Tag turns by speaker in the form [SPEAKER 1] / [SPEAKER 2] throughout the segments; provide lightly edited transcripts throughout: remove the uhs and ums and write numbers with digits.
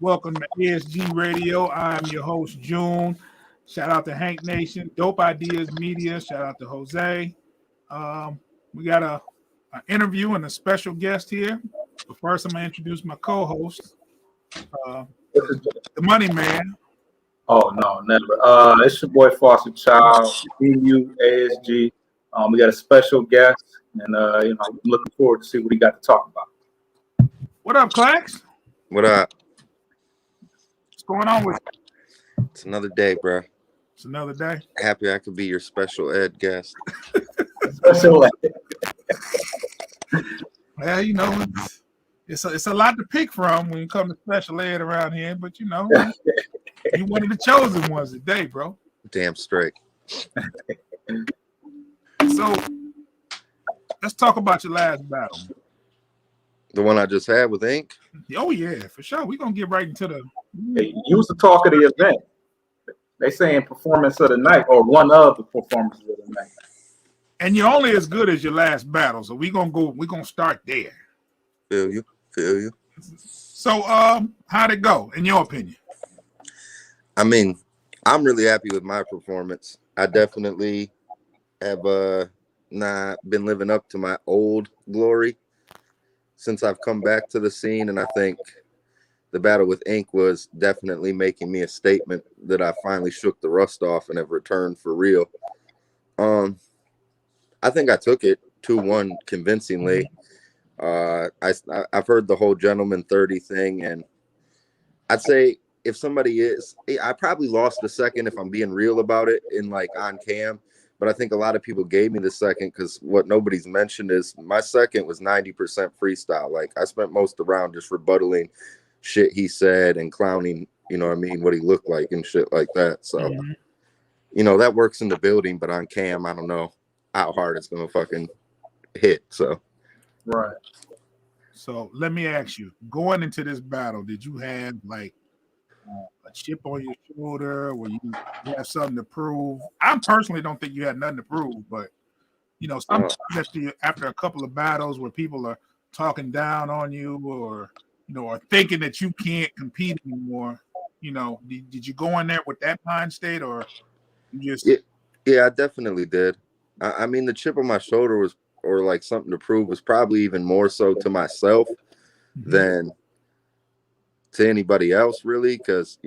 [SPEAKER 1] Welcome to ASG Radio. I'm your host, June. Shout out to Hank Nation, Dope Ideas Media. Shout out to Jose. We got an interview and a special guest here. But first, I'm going to introduce my co-host, the Money Man.
[SPEAKER 2] Oh, no, never. It's your boy, Foster Child, BU, ASG. We got a special guest, and I'm looking forward to see what he got to talk about.
[SPEAKER 1] What up, Klax?
[SPEAKER 3] What up?
[SPEAKER 1] What's going on with you?
[SPEAKER 3] It's another day, bro.
[SPEAKER 1] It's another day.
[SPEAKER 3] Happy I could be your special ed guest.
[SPEAKER 2] Special ed.
[SPEAKER 1] Well, it's a lot to pick from when you come to special ed around here, but you one of the chosen ones today, bro.
[SPEAKER 3] Damn straight.
[SPEAKER 1] So let's talk about your last battle.
[SPEAKER 3] The one I just had with Ink?
[SPEAKER 1] Oh, yeah, for sure. We're going to get right into the...
[SPEAKER 2] You was the talk of the event. They saying performance of the night, or one of the performances of the night.
[SPEAKER 1] And you're only as good as your last battle, so we're gonna start there.
[SPEAKER 3] Feel you.
[SPEAKER 1] So how'd it go, in your opinion?
[SPEAKER 3] I mean, I'm really happy with my performance. I definitely have not been living up to my old glory since I've come back to the scene, and I think the battle with Ink was definitely making me a statement that I finally shook the rust off and have returned for real. I think I took it 2-1 convincingly. I've heard the whole gentleman 30 thing, and I'd say if somebody I probably lost a second if I'm being real about it on cam, but I think a lot of people gave me the second because what nobody's mentioned is my second was 90% freestyle. Like, I spent most of the round just rebuttaling shit he said and clowning, what he looked like and shit like that. So, that works in the building, but on cam, I don't know how hard it's gonna fucking hit. So,
[SPEAKER 2] right.
[SPEAKER 1] So let me ask you, going into this battle, did you have a chip on your shoulder where you have something to prove? I personally don't think you had nothing to prove, but sometimes after a couple of battles where people are talking down on you or or thinking that you can't compete anymore, did you go in there with that mind state, or you just?
[SPEAKER 3] Yeah, I definitely did. I mean, the chip on my shoulder was, or something to prove, was probably even more so to myself than to anybody else, really, because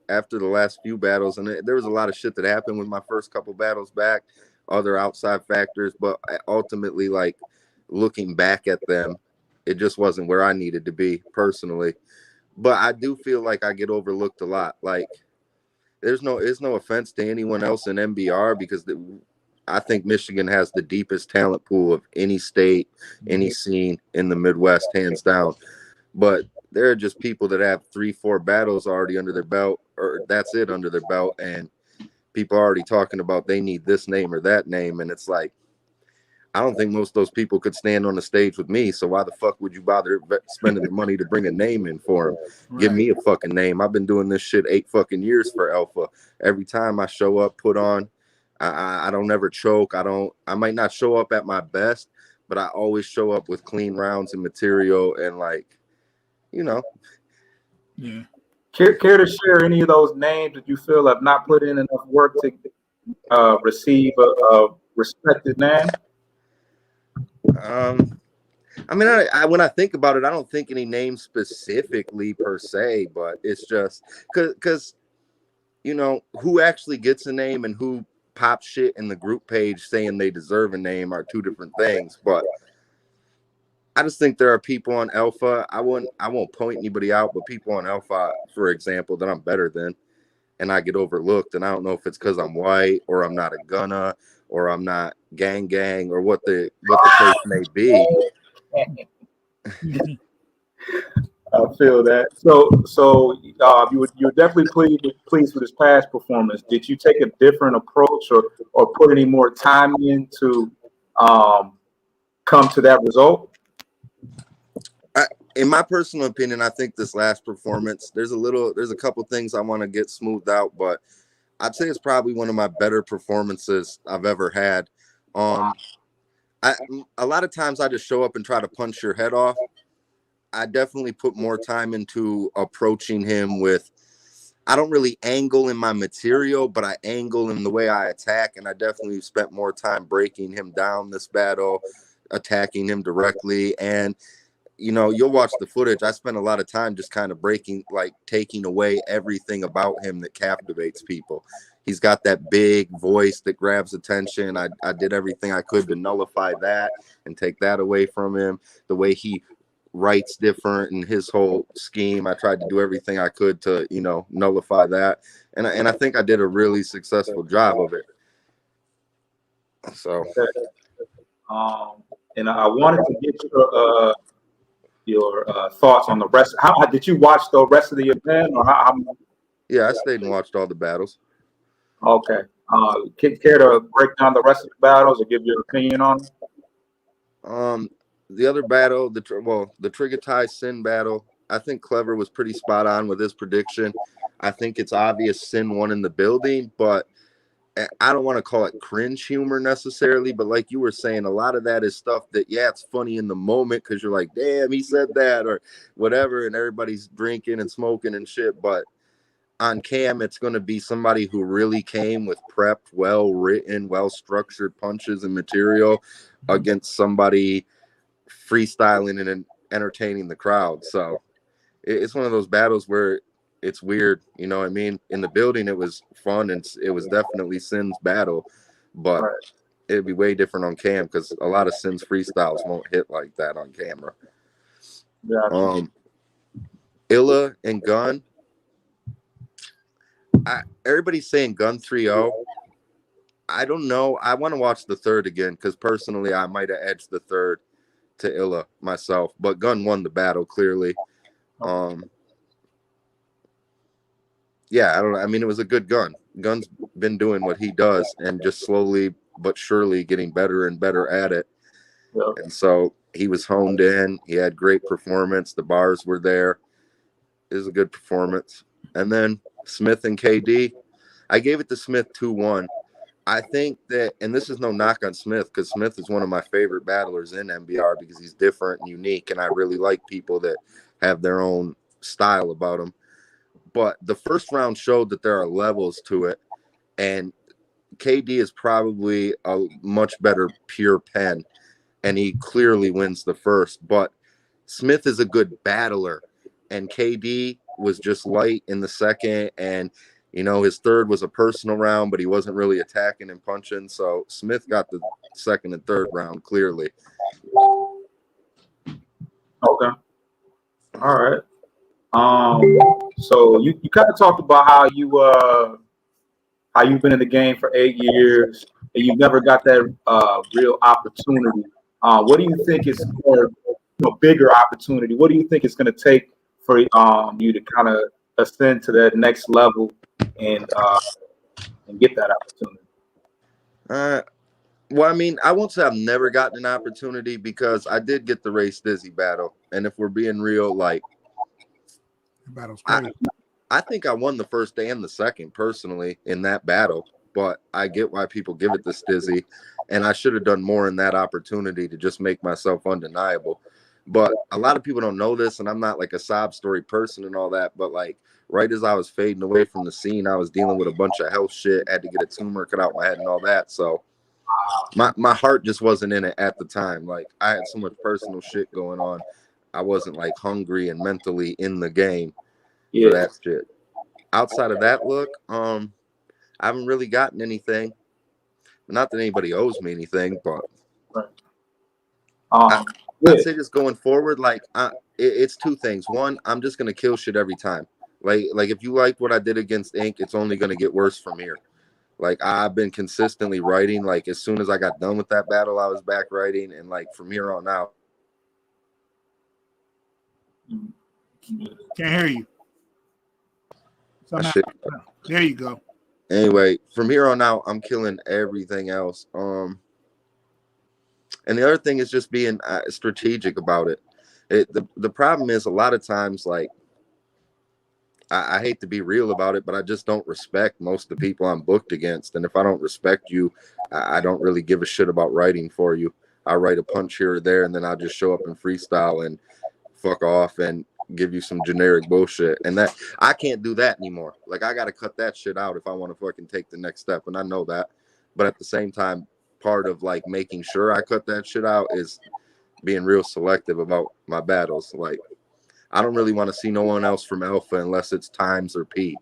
[SPEAKER 3] after the last few battles, and there was a lot of shit that happened with my first couple battles back, other outside factors, but ultimately, looking back at them, it just wasn't where I needed to be personally. But I do feel like I get overlooked a lot. There's no offense to anyone else in MBR, because I think Michigan has the deepest talent pool of any state, any scene in the Midwest, hands down. But there are just people that have 3-4 battles already under their belt, or that's it, under their belt, and people are already talking about they need this name or that name, and it's like, I don't think most of those people could stand on the stage with me, so why the fuck would you bother spending the money to bring a name in for them? Right. Give me a fucking name. I've been doing this shit 8 fucking years for Alpha. Every time I show up, put on, I don't ever choke. I might not show up at my best, but I always show up with clean rounds and material, and
[SPEAKER 1] Yeah.
[SPEAKER 2] Care to share any of those names that you feel have not put in enough work to receive a respected name?
[SPEAKER 3] I mean, when I think about it, I don't think any names specifically per se, but it's just because who actually gets a name and who pops shit in the group page saying they deserve a name are two different things. But I just think there are people on Alpha. I won't point anybody out, but people on Alpha, for example, that I'm better than, and I get overlooked. And I don't know if it's because I'm white, or I'm not a gunna, or I'm not gang, or what the case may be.
[SPEAKER 2] I feel that. So you were definitely pleased with his past performance. Did you take a different approach, or put any more time in to come to that result?
[SPEAKER 3] In my personal opinion, I think this last performance, there's a couple things I want to get smoothed out, but I'd say it's probably one of my better performances I've ever had. A lot of times I just show up and try to punch your head off. I definitely put more time into approaching him with, I don't really angle in my material, but I angle in the way I attack. And I definitely spent more time breaking him down this battle, attacking him directly. And, you know, you'll watch the footage. I spent a lot of time just kind of taking away everything about him that captivates people. He's got that big voice that grabs attention. I did everything I could to nullify that and take that away from him. The way he writes different and his whole scheme, I tried to do everything I could to, you know, nullify that. And I think I did a really successful job of it. So,
[SPEAKER 2] and I wanted to get your thoughts on the rest. How did you watch the rest of the event, or how?
[SPEAKER 3] Yeah, I stayed and watched all the battles.
[SPEAKER 2] Okay. Care to break down the rest of the battles or give your opinion on them?
[SPEAKER 3] The other battle, the Trigatai Sin battle, I think Clever was pretty spot on with his prediction. I think it's obvious Sin won in the building, but I don't want to call it cringe humor necessarily, but like you were saying, a lot of that is stuff that, yeah, it's funny in the moment because you're like, damn, he said that or whatever, and everybody's drinking and smoking and shit, but on cam, it's going to be somebody who really came with prepped, well-written, well-structured punches and material against somebody freestyling and entertaining the crowd. So it's one of those battles where it's weird, you know what I mean? In the building, it was fun, and it was definitely Sin's battle, but it'd be way different on cam because a lot of Sin's freestyles won't hit like that on camera.
[SPEAKER 2] Yeah.
[SPEAKER 3] Illa and Gun, everybody's saying Gun 3-0. I don't know. I want to watch the third again because personally, I might have edged the third to Illa myself, but Gun won the battle clearly. Yeah, I don't know. I mean, it was a good Gun. Gun's been doing what he does and just slowly but surely getting better and better at it.
[SPEAKER 2] Yeah.
[SPEAKER 3] And so he was honed in. He had great performance. The bars were there. It was a good performance. And then Smith and KD, I gave it to Smith 2-1. I think that, and this is no knock on Smith, because Smith is one of my favorite battlers in MBR because he's different and unique, and I really like people that have their own style about them. But the first round showed that there are levels to it, and KD is probably a much better pure pen, and he clearly wins the first. But Smith is a good battler, and KD was just light in the second, and you know, his third was a personal round, but he wasn't really attacking and punching. So Smith got the second and third round clearly.
[SPEAKER 2] Okay. All right. So you kind of talked about how you've been in the game for 8 years and you've never got that real opportunity. What do you think is a bigger opportunity? What do you think it's going to take for you to kind of ascend to that next level and get that opportunity?
[SPEAKER 3] Well, I mean, I won't say I've never gotten an opportunity because I did get the Race Dizzy battle, and if we're being real, like, I think I won the first and the second personally in that battle, but I get why people give it to Stizzy, and I should have done more in that opportunity to just make myself undeniable. But a lot of people don't know this, and I'm not like a sob story person and all that, but like right as I was fading away from the scene, I was dealing with a bunch of health shit, had to get a tumor cut out my head and all that. So my heart just wasn't in it at the time. Like I had so much personal shit going on. I wasn't like hungry and mentally in the game for that shit. Outside of that look, I haven't really gotten anything. Not that anybody owes me anything, but I'd say just going forward, like it's two things. One, I'm just gonna kill shit every time. Like if you like what I did against Inc., it's only gonna get worse from here. Like I've been consistently writing. Like as soon as I got done with that battle, I was back writing, and like from here on out.
[SPEAKER 1] Can't hear you. There you go.
[SPEAKER 3] Anyway, from here on out, I'm killing everything else. And the other thing is just being strategic about it. The problem is a lot of times, like, I hate to be real about it, but I just don't respect most of the people I'm booked against. And if I don't respect you, I don't really give a shit about writing for you. I write a punch here or there, and then I'll just show up and freestyle. And fuck off and give you some generic bullshit. And that I can't do that anymore. Like, I got to cut that shit out if I want to fucking take the next step. And I know that. But at the same time, part of like making sure I cut that shit out is being real selective about my battles. Like, I don't really want to see no one else from Alpha unless it's Times or P.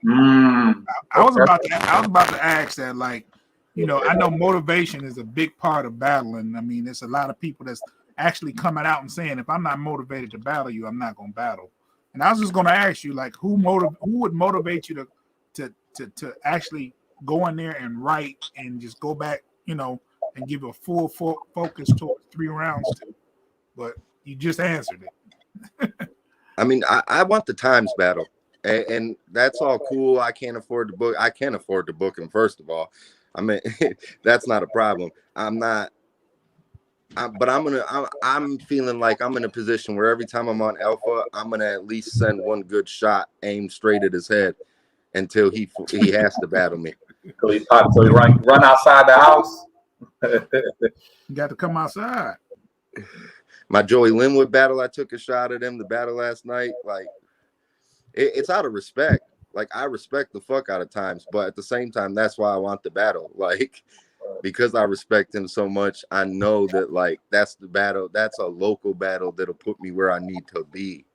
[SPEAKER 1] I was about to ask that, like, you know, I know motivation is a big part of battling. I mean, there's a lot of people that's actually coming out and saying, if I'm not motivated to battle you, I'm not going to battle. And I was just going to ask you, like, who would motivate you to actually go in there and write and just go back, you know, and give a full focus towards 3 rounds too? But you just answered it.
[SPEAKER 3] I mean, I want the Times battle, and that's all cool. I can't afford to book. I can afford to book him, first of all. I mean, that's not a problem. But I'm feeling like I'm in a position where every time I'm on Alpha, I'm gonna at least send one good shot aimed straight at his head until he has to battle me.
[SPEAKER 2] So he run outside the house.
[SPEAKER 1] You got to come outside.
[SPEAKER 3] My Joey Linwood battle, I took a shot at him. The battle last night, like, it's out of respect. Like, I respect the fuck out of Times, but at the same time, that's why I want the battle. Like, because I respect him so much, I know that, like, that's the battle. That's a local battle that'll put me where I need to be,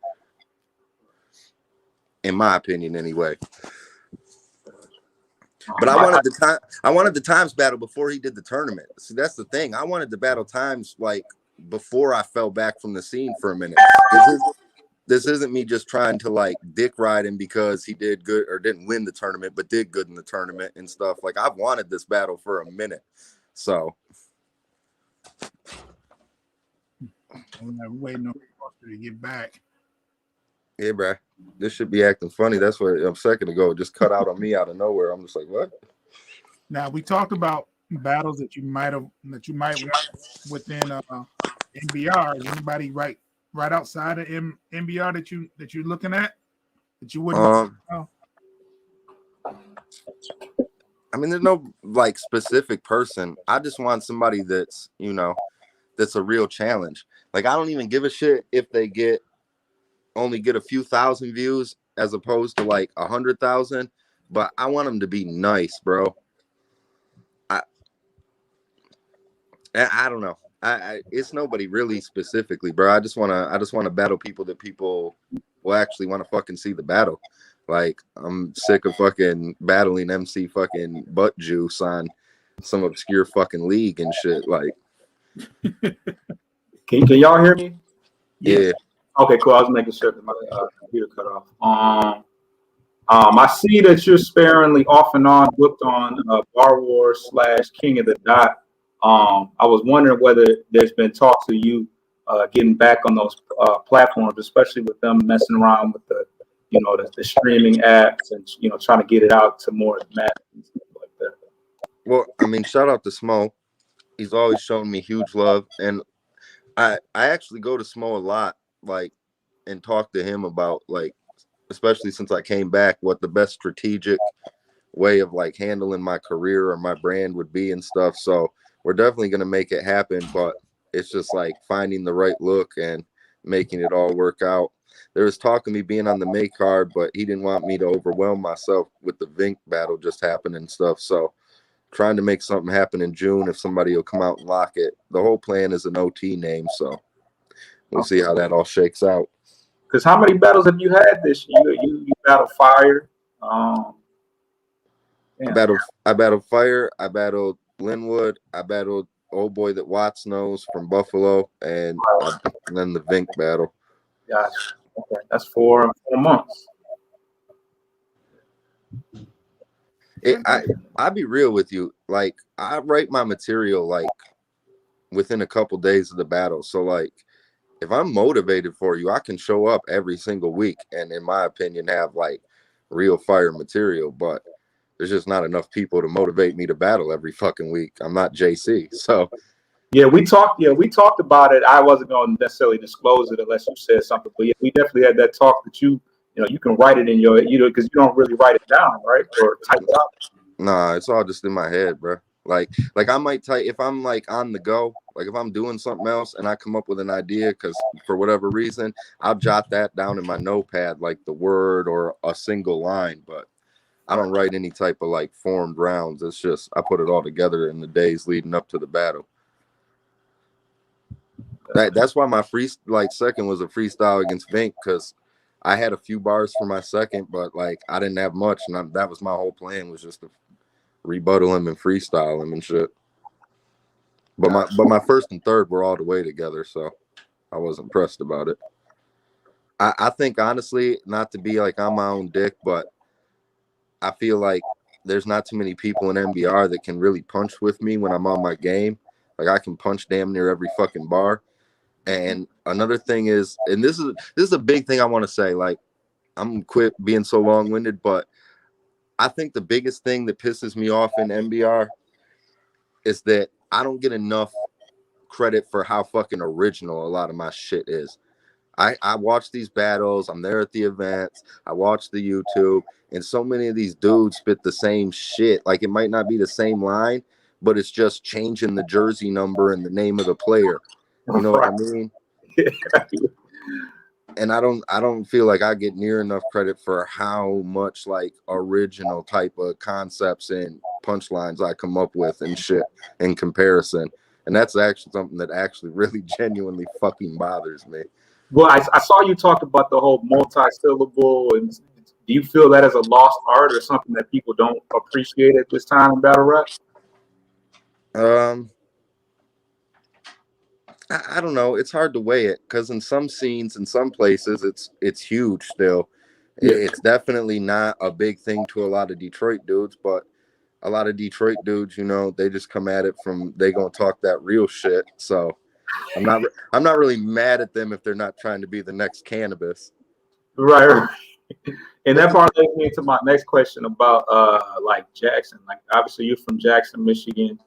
[SPEAKER 3] in my opinion, anyway. But I wanted the Times battle before he did the tournament. See, that's the thing. I wanted to battle Times, like, before I fell back from the scene for a minute. This isn't me just trying to, like, dick ride him because he did good or didn't win the tournament, but did good in the tournament and stuff. Like, I've wanted this battle for a minute. So
[SPEAKER 1] I'm waiting on Foster to get back.
[SPEAKER 3] yeah, bro. This should be acting funny. That's what a second ago just cut out on me out of nowhere. I'm just like, what?
[SPEAKER 1] Now, we talked about battles that you might want within NBR. Is anybody right outside of NBR that you're looking at that you wouldn't?
[SPEAKER 3] I mean, there's no like specific person. I just want somebody that's, you know, that's a real challenge. Like, I don't even give a shit if they only get a few thousand views as opposed to like 100,000, but I want them to be nice, bro. I don't know. It's nobody really specifically, bro. I just want to battle people that people will actually want to fucking see the battle. Like, I'm sick of fucking battling MC fucking butt juice on some obscure fucking league and shit. Like,
[SPEAKER 2] can y'all hear me?
[SPEAKER 3] Yeah.
[SPEAKER 2] Okay, cool. I was making sure that my computer cut off. I see that you're sparingly off and on booked on Bar Wars / King of the Dot. I was wondering whether there's been talk to you getting back on those platforms, especially with them messing around with the streaming apps and, you know, trying to get it out to more masses and stuff like that.
[SPEAKER 3] Well, I mean, shout out to Smo. He's always shown me huge love, and I actually go to Smo a lot, like, and talk to him about, like, especially since I came back, what the best strategic way of like handling my career or my brand would be and stuff. So we're definitely going to make it happen, but it's just like finding the right look and making it all work out. There was talk of me being on the May card, but he didn't want me to overwhelm myself with the Vink battle just happening and stuff. So trying to make something happen in June if somebody will come out and lock it. The whole plan is an OT name, so we'll see how that all shakes out.
[SPEAKER 2] Because how many battles have you had this year? You battled Fire.
[SPEAKER 3] I battled Fire. I battled Linwood. I battled old boy that Watts knows from Buffalo, and then the Vink battle.
[SPEAKER 2] Gotcha. Okay, that's 4 months.
[SPEAKER 3] I'll be real with you. Like, I write my material like within a couple days of the battle. So like, if I'm motivated for you, I can show up every single week and, in my opinion, have like real fire material. But there's just not enough people to motivate me to battle every fucking week. I'm not JC, so.
[SPEAKER 2] Yeah, we talked about it. I wasn't going to necessarily disclose it unless you said something. But yeah, we definitely had that talk that you can write it in your, because you don't really write it down, right? Or type it out.
[SPEAKER 3] Nah, it's all just in my head, bro. Like I might type if I'm like on the go, like if I'm doing something else and I come up with an idea because for whatever reason, I'll jot that down in my notepad, like the word or a single line. But I don't write any type of like formed rounds. It's just I put it all together in the days leading up to the battle. That's why my second was a freestyle against Vink, because I had a few bars for my second, but like I didn't have much, and that was my whole plan, was just to rebuttal him and freestyle him and shit. But my first and third were all the way together, so I wasn't pressed about it. I think honestly, not to be like on my own dick, but I feel like there's not too many people in NBR that can really punch with me when I'm on my game. Like I can punch damn near every fucking bar. And another thing is, and this is a big thing I want to say, like I'm quit being so long-winded, but I think the biggest thing that pisses me off in NBR is that I don't get enough credit for how fucking original a lot of my shit is. I watch these battles, I'm there at the events, I watch the YouTube, and so many of these dudes spit the same shit. Like it might not be the same line, but it's just changing the jersey number and the name of the player. You know what I mean? And I don't feel like I get near enough credit for how much like original type of concepts and punchlines I come up with and shit in comparison. And that's actually something that actually really genuinely fucking bothers me.
[SPEAKER 2] Well, I saw you talk about the whole multi-syllable, and do you feel that as a lost art or something that people don't appreciate at this time in battle rap?
[SPEAKER 3] I don't know. It's hard to weigh it because in some scenes, in some places, it's huge still. Yeah. It's definitely not a big thing to a lot of Detroit dudes, but a lot of Detroit dudes, you know, they just come at it from they gonna talk that real shit. So I'm not really mad at them if they're not trying to be the next Cannabis.
[SPEAKER 2] Right. And that part leads me to my next question about like Jackson. Like obviously you're from Jackson, Michigan.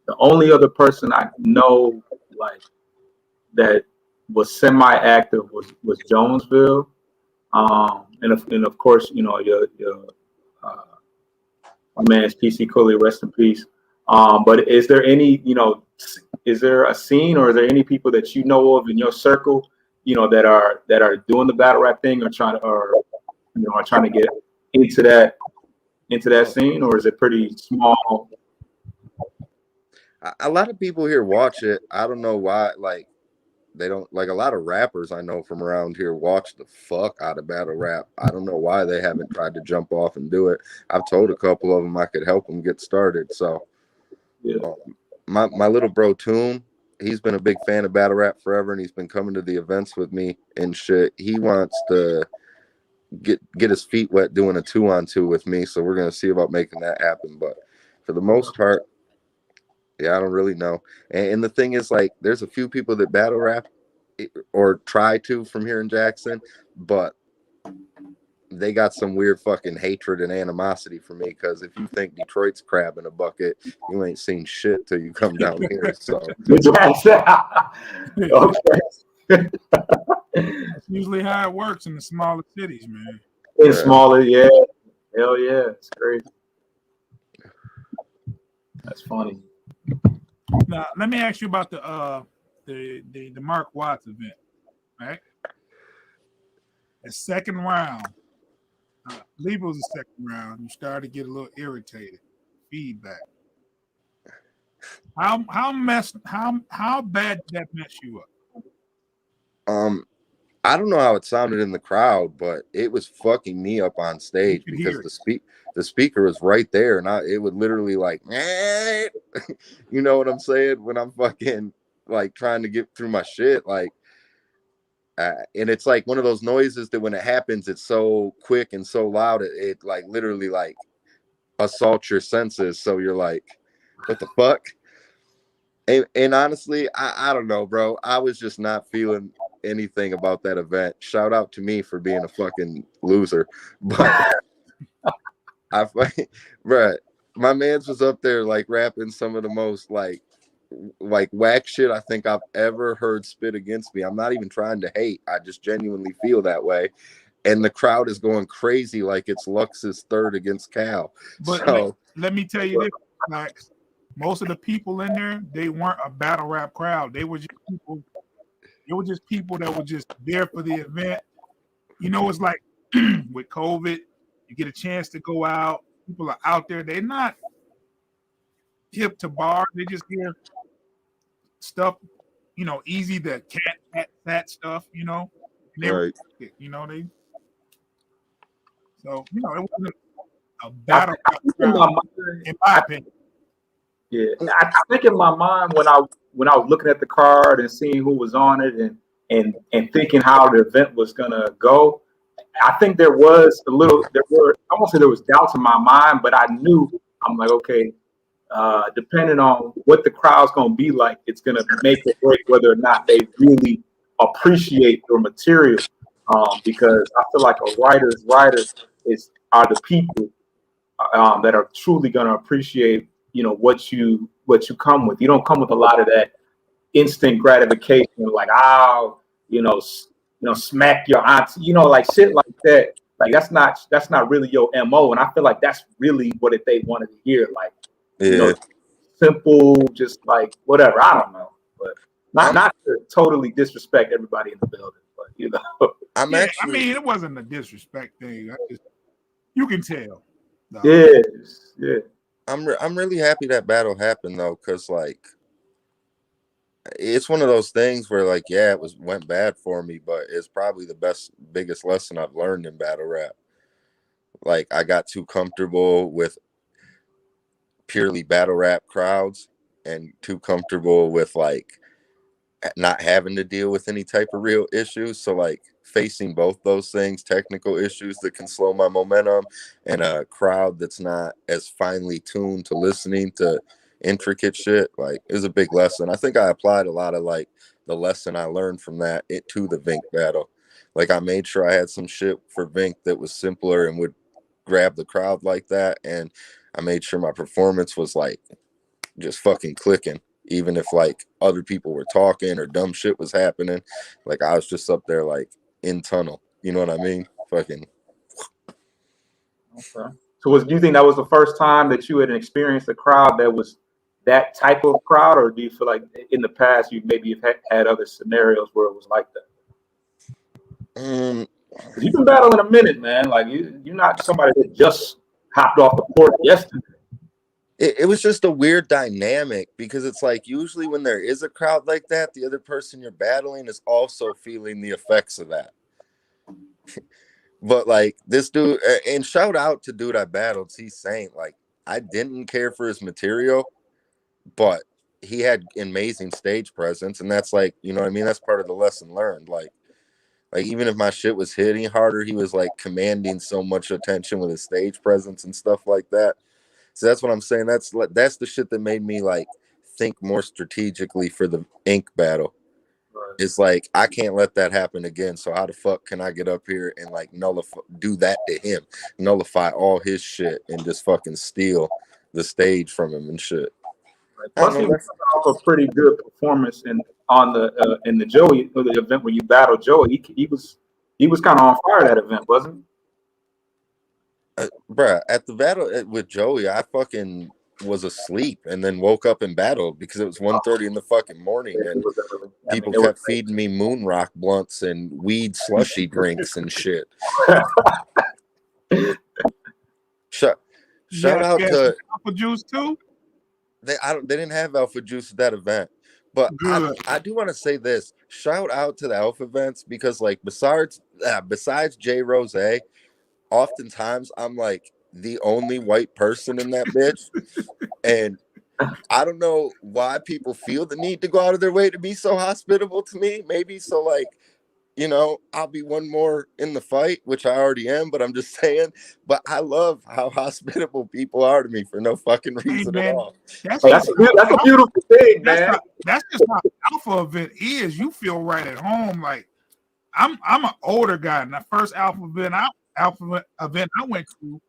[SPEAKER 2] The only other person I know like that was semi-active was Jonesville, and of course you know your my man's PC Cooley, rest in peace. But is there any is there a scene or is there any people that you know of in your circle that are doing the battle rap thing or trying to get into that scene, or is it pretty small?
[SPEAKER 3] A lot of people here watch it. I don't know why. Like they don't like a lot of rappers I know from around here watch the fuck out of battle rap. I don't know why they haven't tried to jump off and do it. I've told a couple of them I could help them get started. So yeah. My little bro Toon, he's been a big fan of battle rap forever, and he's been coming to the events with me and shit. He wants to get his feet wet doing a 2-on-2 with me. So we're gonna see about making that happen. But for the most part, yeah, I don't really know. And the thing is, like, there's a few people that battle rap or try to from here in Jackson, but they got some weird fucking hatred and animosity for me, because if you think Detroit's crab in a bucket, you ain't seen shit till you come down here. So
[SPEAKER 1] okay. That's usually how it works in the smaller cities, man.
[SPEAKER 2] In smaller, yeah. Hell yeah, it's crazy. That's funny.
[SPEAKER 1] Now, let me ask you about the Mark Watts event, right? The second round, I believe it was the second round. You started to get a little irritated. Feedback. How bad did that mess you up?
[SPEAKER 3] I don't know how it sounded in the crowd, but it was fucking me up on stage because the speaker was right there, and it would literally like, you know what I'm saying? When I'm fucking like trying to get through my shit, like, and it's like one of those noises that when it happens, it's so quick and so loud, it like literally like assaults your senses. So you're like, what the fuck? And honestly, I don't know, bro. I was just not feeling anything about that event. Shout out to me for being a fucking loser. But bruh, my man's was up there like rapping some of the most like whack shit I think I've ever heard spit against me. I'm not even trying to hate. I just genuinely feel that way. And the crowd is going crazy like it's Lux's third against Cal.
[SPEAKER 1] But so, let me tell you this. Klax, most of the people in there, they weren't a battle rap crowd. They were just people. They were just people that were just there for the event. You know, it's like with COVID, you get a chance to go out. People are out there. They're not hip to bars. They just hear stuff, you know, easy the cat stuff, you know. And they
[SPEAKER 3] Right.
[SPEAKER 1] you know, so you know, it wasn't a battle rap crowd, in my opinion.
[SPEAKER 2] Yeah, I think in my mind when I was looking at the card and seeing who was on it and thinking how the event was gonna go, I think there were I won't say there was doubts in my mind, but I knew I'm like, okay, depending on what the crowd's gonna be like, it's gonna make or break whether or not they really appreciate your material. Because I feel like a writer's writer are the people that are truly gonna appreciate, you know, what you come with. You don't come with a lot of that instant gratification, like, oh, smack your aunt, like shit like that. Like that's not really your MO. And I feel like that's really what they wanted to hear. Like, simple, just like whatever. I don't know, but not to totally disrespect everybody in the building, but
[SPEAKER 1] I mean, it wasn't a disrespect thing. You can tell.
[SPEAKER 2] No. Yes, yeah.
[SPEAKER 3] I'm really happy that battle happened though, because like it's one of those things where like, yeah, it went bad for me, but it's probably the biggest lesson I've learned in battle rap. Like I got too comfortable with purely battle rap crowds and too comfortable with like not having to deal with any type of real issues. So like facing both those things, technical issues that can slow my momentum and a crowd that's not as finely tuned to listening to intricate shit, like is a big lesson. I think I applied a lot of like the lesson I learned from that to the Vink battle. Like I made sure I had some shit for Vink that was simpler and would grab the crowd like that, and I made sure my performance was like just fucking clicking, even if like other people were talking or dumb shit was happening. Like I was just up there like in tunnel, you know what I mean? Fucking.
[SPEAKER 2] Okay. So do you think that was the first time that you had experienced a crowd that was that type of crowd, or do you feel like in the past you maybe have had other scenarios where it was like that? Because you've been battling a minute, man. Like you're not somebody that just hopped off the court yesterday.
[SPEAKER 3] It was just a weird dynamic because it's like usually when there is a crowd like that, the other person you're battling is also feeling the effects of that. But like this dude, and shout out to dude I battled, T Saint. Like I didn't care for his material, but he had amazing stage presence, and that's like, you know what I mean? That's part of the lesson learned. Like even if my shit was hitting harder, he was like commanding so much attention with his stage presence and stuff like that. So that's what I'm saying. That's the shit that made me like think more strategically for the ink battle. Right. It's like I can't let that happen again. So how the fuck can I get up here and like do that to him, nullify all his shit, and just fucking steal the stage from him and shit.
[SPEAKER 2] Plus, he was off a pretty good performance in the Joey the event when you battled Joey. He was kind of on fire that event, wasn't he?
[SPEAKER 3] Bruh, at the battle with Joey, I fucking was asleep and then woke up and battled because it was 1:30 in the fucking morning, and people kept feeding me moon rock blunts and weed slushy drinks and shit. Shout out to
[SPEAKER 1] Alpha Juice too.
[SPEAKER 3] They didn't have Alpha Juice at that event, but I do want to say this. Shout out to the Alpha events because like besides J Rose, oftentimes I'm like the only white person in that bitch, and I don't know why people feel the need to go out of their way to be so hospitable to me. Maybe so like, you know, I'll be one more in the fight, which I already am, but I'm just saying. But I love how hospitable people are to me for no fucking reason at all.
[SPEAKER 2] That's a beautiful thing, man.
[SPEAKER 1] That's just how Alpha event is. You feel right at home. Like I'm an older guy, and the first Alpha event I went to,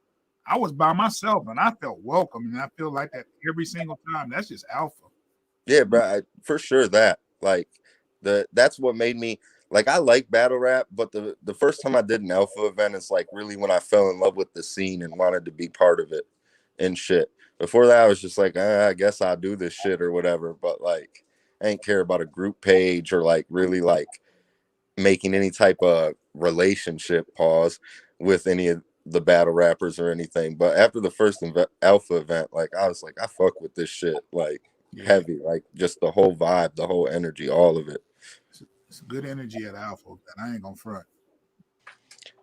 [SPEAKER 1] I was by myself, and I felt welcome, and I feel like that every single time. That's just Alpha.
[SPEAKER 3] Yeah, bro, for sure. That like that's what made me. Like, I like battle rap, but the first time I did an Alpha event is like really when I fell in love with the scene and wanted to be part of it. and shit. Before that, I was just like, I guess I'll do this shit or whatever. But like, I ain't care about a group page or like really like making any type of relationship with any of the battle rappers or anything. But after the first alpha event, like I was like, I fuck with this shit, like heavy, like just the whole vibe, the whole energy, all of it.
[SPEAKER 1] It's good energy at alpha, and I ain't gonna front.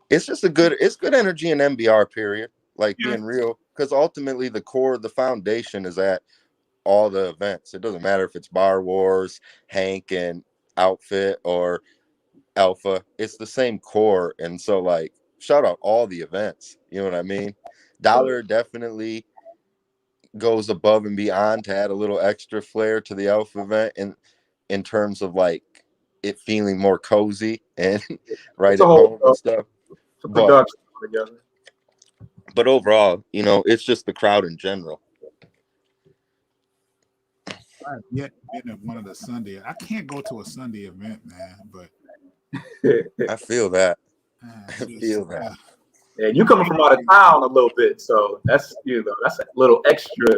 [SPEAKER 3] It's just it's good energy in MBR period, like being real, because ultimately the core, the foundation is at all the events. It doesn't matter if it's Bar Wars, Hank and Outfit or Alpha, it's the same core. And so like shout out all the events, you know what I mean? Dollar definitely goes above and beyond to add a little extra flair to the Alpha event in terms of like it feeling more cozy and right at home and stuff. But overall, you know, it's just the crowd in general.
[SPEAKER 1] I've yet been at one of the Sunday. I can't go to a Sunday event, man, but
[SPEAKER 3] I feel that.
[SPEAKER 1] I feel that.
[SPEAKER 2] And you coming from out of town a little bit, so that's that's a little extra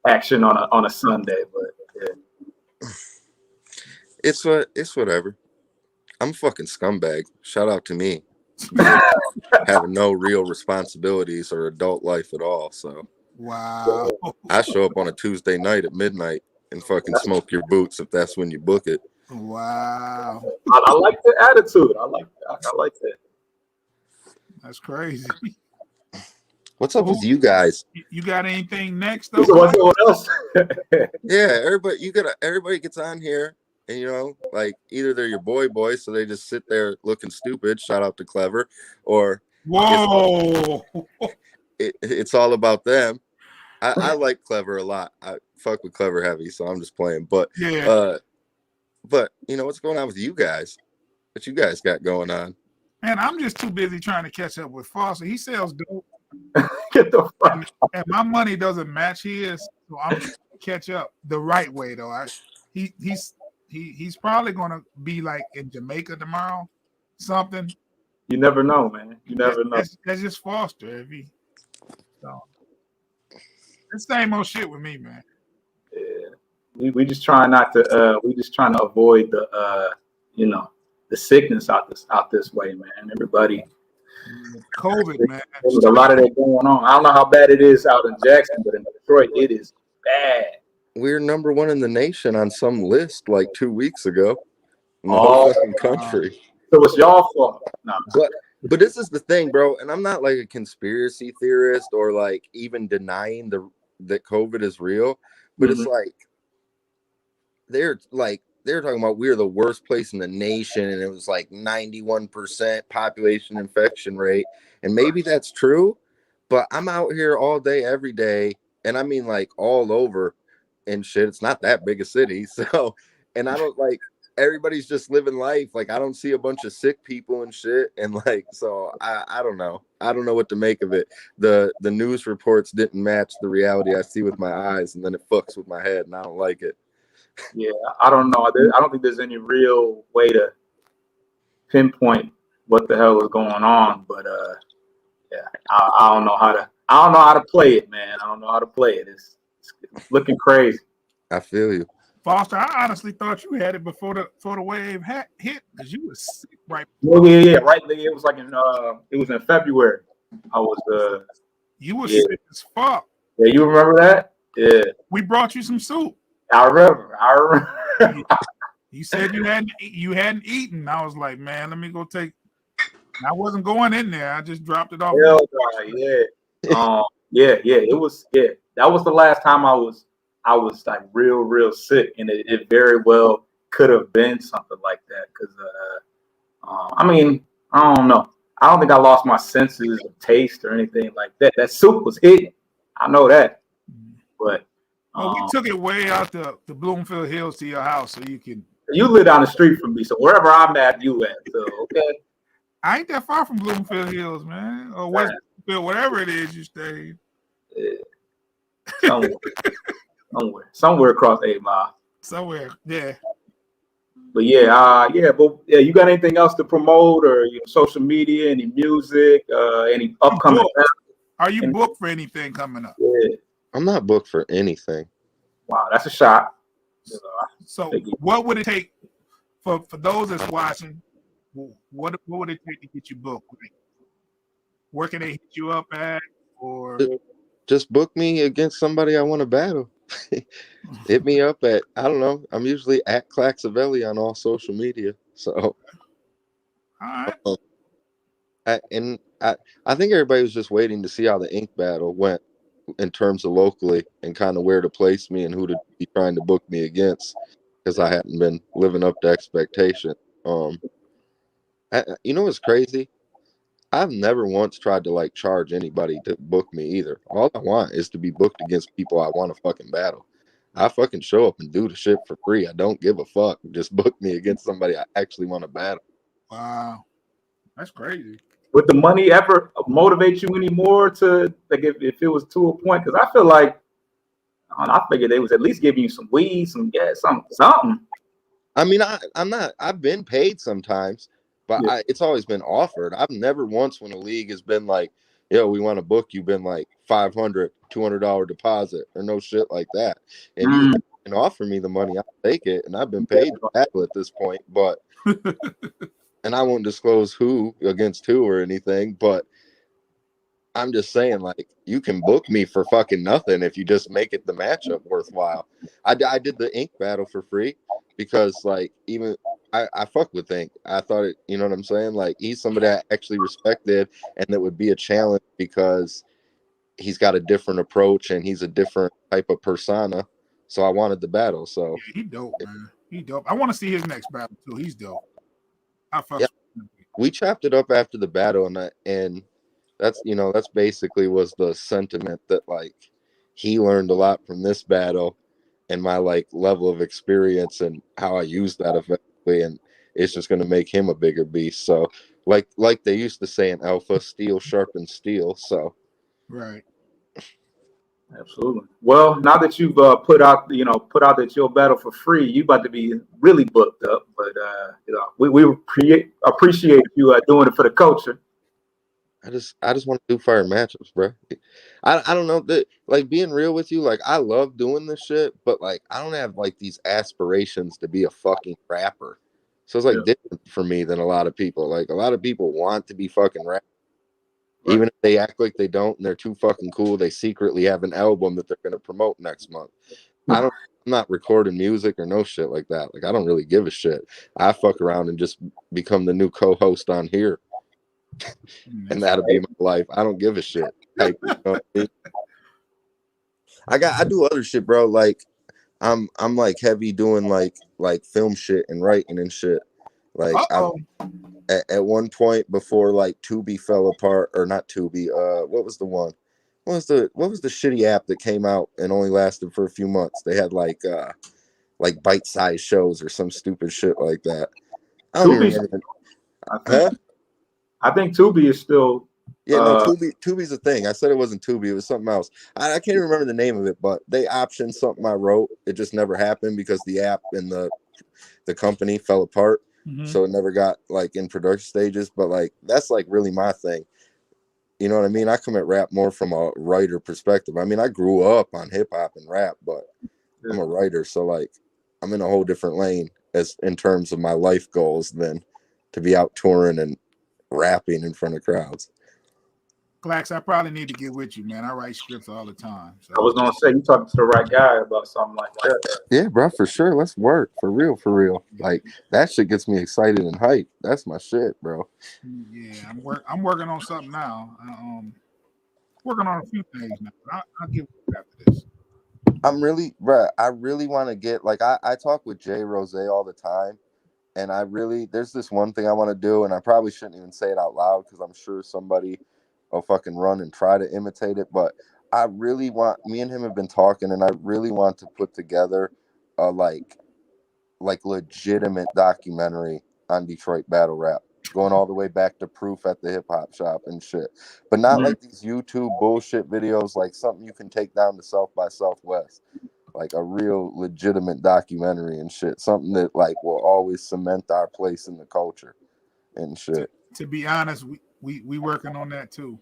[SPEAKER 2] action on a Sunday. But yeah.
[SPEAKER 3] It's whatever. I'm a fucking scumbag. Shout out to me. Having no real responsibilities or adult life at all. So
[SPEAKER 1] wow.
[SPEAKER 3] I show up on a Tuesday night at midnight and fucking smoke your boots if that's when you book it.
[SPEAKER 1] Wow.
[SPEAKER 2] I like the attitude. I like that.
[SPEAKER 1] That's crazy.
[SPEAKER 3] What's up with you guys?
[SPEAKER 1] You got anything next though?
[SPEAKER 2] What else?
[SPEAKER 3] Yeah, everybody gets on here. And, you know, like either they're your boy, so they just sit there looking stupid. Shout out to Clever. Or
[SPEAKER 1] whoa,
[SPEAKER 3] it's all about them. I like Clever a lot. I fuck with Clever heavy, so I'm just playing. But but you know what's going on with you guys? What you guys got going on?
[SPEAKER 1] Man, I'm just too busy trying to catch up with Foster. He sells dope.
[SPEAKER 2] Get the fuck.
[SPEAKER 1] And my money doesn't match his, so I'm trying to catch up the right way though. He's probably gonna be like in Jamaica tomorrow, something.
[SPEAKER 2] You never know, man. You never know.
[SPEAKER 1] That's just Foster. So it's the same old shit with me, man.
[SPEAKER 2] Yeah, we just trying not to. We just trying to avoid the the sickness out this way, man. Everybody.
[SPEAKER 1] COVID, man.
[SPEAKER 2] There's a lot of that going on. I don't know how bad it is out in Jackson, but in Detroit, it is bad.
[SPEAKER 3] We're number one in the nation on some list like 2 weeks ago in the whole fucking country.
[SPEAKER 2] So it's y'all fault. No.
[SPEAKER 3] But this is the thing, bro, and I'm not like a conspiracy theorist or like even denying that COVID is real, but it's like they're talking about we're the worst place in the nation and it was like 91% population infection rate, and maybe that's true, but I'm out here all day every day, and I mean like all over and shit. It's not that big a city, so, and I don't like, everybody's just living life. Like I don't see a bunch of sick people and shit, and like, so I don't know what to make of it. The news reports didn't match the reality I see with my eyes, and then it fucks with my head, and I don't like it.
[SPEAKER 2] Yeah, I don't know. I don't think there's any real way to pinpoint what the hell is going on, but yeah, I don't know how to play it, man. I don't know how to play it. It's looking crazy.
[SPEAKER 3] I feel you,
[SPEAKER 1] Foster. I honestly thought you had it before the wave hit, because you was sick right.
[SPEAKER 2] Yeah, right. It was like it was in February. I was
[SPEAKER 1] you were sick as fuck.
[SPEAKER 2] Yeah, you remember that? Yeah.
[SPEAKER 1] We brought you some soup.
[SPEAKER 2] I remember.
[SPEAKER 1] You said you hadn't eaten. I was like, man, let me go take. I wasn't going in there. I just dropped it off.
[SPEAKER 2] Yeah. It was. Yeah, that was the last time I was like real sick, and it very well could have been something like that. Because I mean, I don't know. I don't think I lost my senses of taste or anything like that. That soup was hidden. I know that, but.
[SPEAKER 1] Well, we took it way out the Bloomfield Hills to your house, so you can.
[SPEAKER 2] You live down the street from me, so wherever I'm at, you at. So okay.
[SPEAKER 1] I ain't that far from Bloomfield Hills, man, or West Bloomfield, whatever it is you stayed.
[SPEAKER 2] Yeah. Somewhere across 8 Mile.
[SPEAKER 1] Somewhere, yeah.
[SPEAKER 2] But yeah. You got anything else to promote, or social media, any music, any upcoming?
[SPEAKER 1] Are you booked for anything coming up?
[SPEAKER 2] Yeah.
[SPEAKER 3] I'm not booked for anything.
[SPEAKER 2] Wow, that's a shot.
[SPEAKER 1] So what would it take for those that's watching? What would it take to get you booked? Like, where can they hit you up at? Or
[SPEAKER 3] just book me against somebody I want to battle. Hit me up at, I don't know. I'm usually at Klax on all social media. So,
[SPEAKER 1] all right.
[SPEAKER 3] I think everybody was just waiting to see how the ink battle went in terms of locally and kind of where to place me and who to be trying to book me against, because I hadn't been living up to expectation. You know what's crazy? I've never once tried to like charge anybody to book me either. All I want is to be booked against people I want to fucking battle. I fucking show up and do the shit for free. I don't give a fuck. Just book me against somebody I actually want to battle.
[SPEAKER 1] Wow, that's crazy.
[SPEAKER 2] Would the money ever motivate you anymore to like if it was to a point? Because I feel like I figured they was at least giving you some weed, some gas, something.
[SPEAKER 3] I mean, I'm not. I've been paid sometimes, but
[SPEAKER 2] Yeah.
[SPEAKER 3] it's always been offered. I've never once when a league has been like, "Yo, we want to book you," been like $500, $200 deposit or no shit like that. If you can offer me the money, I'll take it, and I've been paid to battle at this point. But and I won't disclose who against who or anything, but I'm just saying, like, you can book me for fucking nothing if you just make it the matchup worthwhile. I did the ink battle for free because, like, even I fuck with Ink. I thought it, you know what I'm saying? Like, he's somebody I actually respected and that would be a challenge because he's got a different approach and he's a different type of persona. So I wanted the battle. So
[SPEAKER 1] yeah, he dope, man. He dope. I want to see his next battle too. He's dope.
[SPEAKER 3] We chopped it up after the battle, and that's, you know, that's basically was the sentiment that like he learned a lot from this battle and my like level of experience and how I use that effectively, and it's just going to make him a bigger beast. So like they used to say in Alpha, steel sharpens steel. So
[SPEAKER 1] right.
[SPEAKER 2] Absolutely. Well, now that you've put out that you'll battle for free, you about to be really booked up. But we appreciate you doing it for the culture.
[SPEAKER 3] I just want to do fire matchups, bro. I don't know that, like, being real with you, like, I love doing this shit, but like I don't have like these aspirations to be a fucking rapper. So it's like different for me than a lot of people. Like, a lot of people want to be fucking rappers. Right. Even if they act like they don't and they're too fucking cool, they secretly have an album that they're gonna promote next month. I'm not recording music or no shit like that. Like, I don't really give a shit. I fuck around and just become the new co-host on here. And that'll be my life. I don't give a shit. Type, you know what I mean? I do other shit, bro. Like I'm like heavy doing like film shit and writing and shit. Like at one point before like Tubi fell apart, or not Tubi, what was the one? What was the shitty app that came out and only lasted for a few months? They had like bite-sized shows or some stupid shit like that. I don't even remember.
[SPEAKER 2] I think Tubi is still.
[SPEAKER 3] Yeah, no, Tubi's a thing. I said it wasn't Tubi; it was something else. I can't even remember the name of it, but they optioned something I wrote. It just never happened because the app and the company fell apart, so it never got like in production stages. But like that's like really my thing. You know what I mean? I come at rap more from a writer perspective. I mean, I grew up on hip hop and rap, but I'm a writer, so like I'm in a whole different lane as in terms of my life goals than to be out touring and rapping in front of crowds.
[SPEAKER 1] Klax, I probably need to get with you, man. I write scripts all the time. So.
[SPEAKER 2] I was gonna say you talking to the right guy about something like that.
[SPEAKER 3] Yeah, bro, for sure. Let's work for real. Like that shit gets me excited and hyped. That's my shit, bro.
[SPEAKER 1] Yeah, I'm working on something now. Working on a few things now. I'll get with you after this.
[SPEAKER 3] I'm really, bro. I really want to get like I talk with Jay Rose all the time. And there's this one thing I want to do, and I probably shouldn't even say it out loud because I'm sure somebody will fucking run and try to imitate it. But I really want, me and him have been talking, and I really want to put together a like legitimate documentary on Detroit battle rap, going all the way back to Proof at the Hip Hop Shop and shit. But not like these YouTube bullshit videos, like something you can take down to South by Southwest. Like a real legitimate documentary and shit. Something that like will always cement our place in the culture and shit.
[SPEAKER 1] To be honest, we working on that too.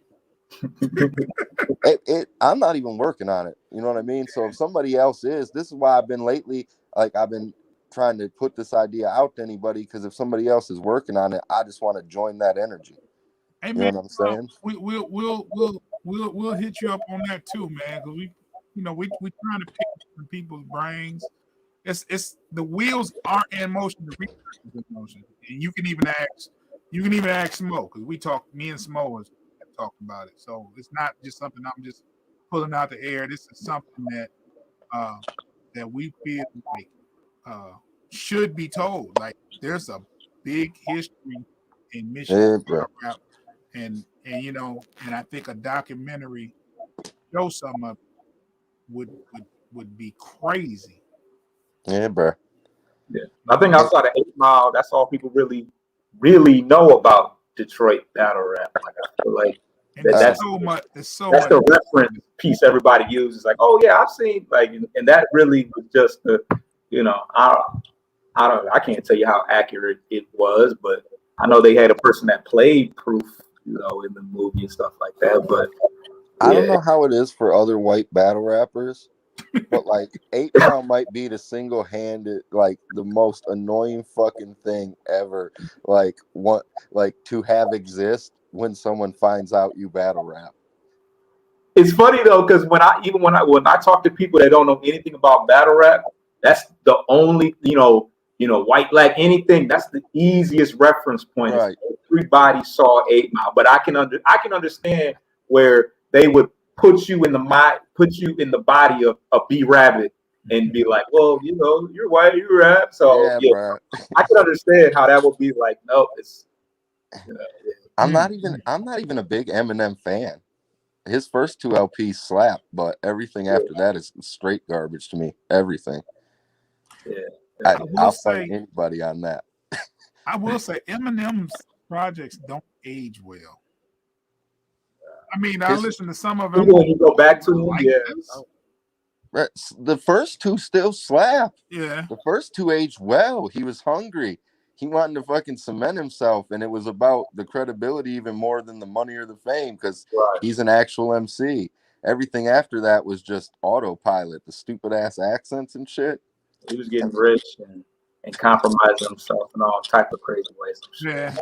[SPEAKER 3] I'm not even working on it. You know what I mean? So if somebody else is, this is why I've been lately, like I've been trying to put this idea out to anybody, because if somebody else is working on it, I just want to join that energy.
[SPEAKER 1] Hey,
[SPEAKER 3] you
[SPEAKER 1] man,
[SPEAKER 3] know what I'm saying?
[SPEAKER 1] We'll hit you up on that too, man. Because we trying to pick some people's brains. It's the wheels are in motion, the research is in motion, and you can even ask Smo, because me and Smo have talked about it. So it's not just something I'm just pulling out the air. This is something that we feel like should be told. Like there's a big history in Michigan rap, and I think a documentary show some of it would be crazy.
[SPEAKER 3] Yeah, bro.
[SPEAKER 2] Yeah, I think outside of 8 Mile, that's all people really know about Detroit battle rap. Like I feel like that's the reference piece everybody uses. Like, oh yeah, I've seen and that really was just the, I can't tell you how accurate it was, but I know they had a person that played Proof, in the movie and stuff like that. But
[SPEAKER 3] I don't know how it is for other white battle rappers, but like 8 Mile might be the single-handed, like the most annoying fucking thing ever. Like to have exist when someone finds out you battle rap.
[SPEAKER 2] It's funny though, because when I talk to people that don't know anything about battle rap, that's the only white, black, anything. That's the easiest reference point. Right. Everybody saw 8 Mile, but I can understand where they would put you in the body of B Rabbit and be like, well, you're white, you rap. So I can understand how that would be like. No, it's.
[SPEAKER 3] I'm not even a big Eminem fan. His first 2 LPs slap, but everything after that is straight garbage to me. Everything.
[SPEAKER 2] Yeah.
[SPEAKER 3] I'll fight anybody on that.
[SPEAKER 1] I will say Eminem's projects don't age well. I mean, I listen to some of them.
[SPEAKER 2] When you go back to them,
[SPEAKER 3] the first 2 still slap.
[SPEAKER 1] Yeah.
[SPEAKER 3] The first 2 aged well. He was hungry. He wanted to fucking cement himself, and it was about the credibility even more than the money or the fame, because he's an actual MC. Everything after that was just autopilot, the stupid ass accents and shit.
[SPEAKER 2] He was getting rich and compromising himself in all type of crazy ways.
[SPEAKER 1] Yeah.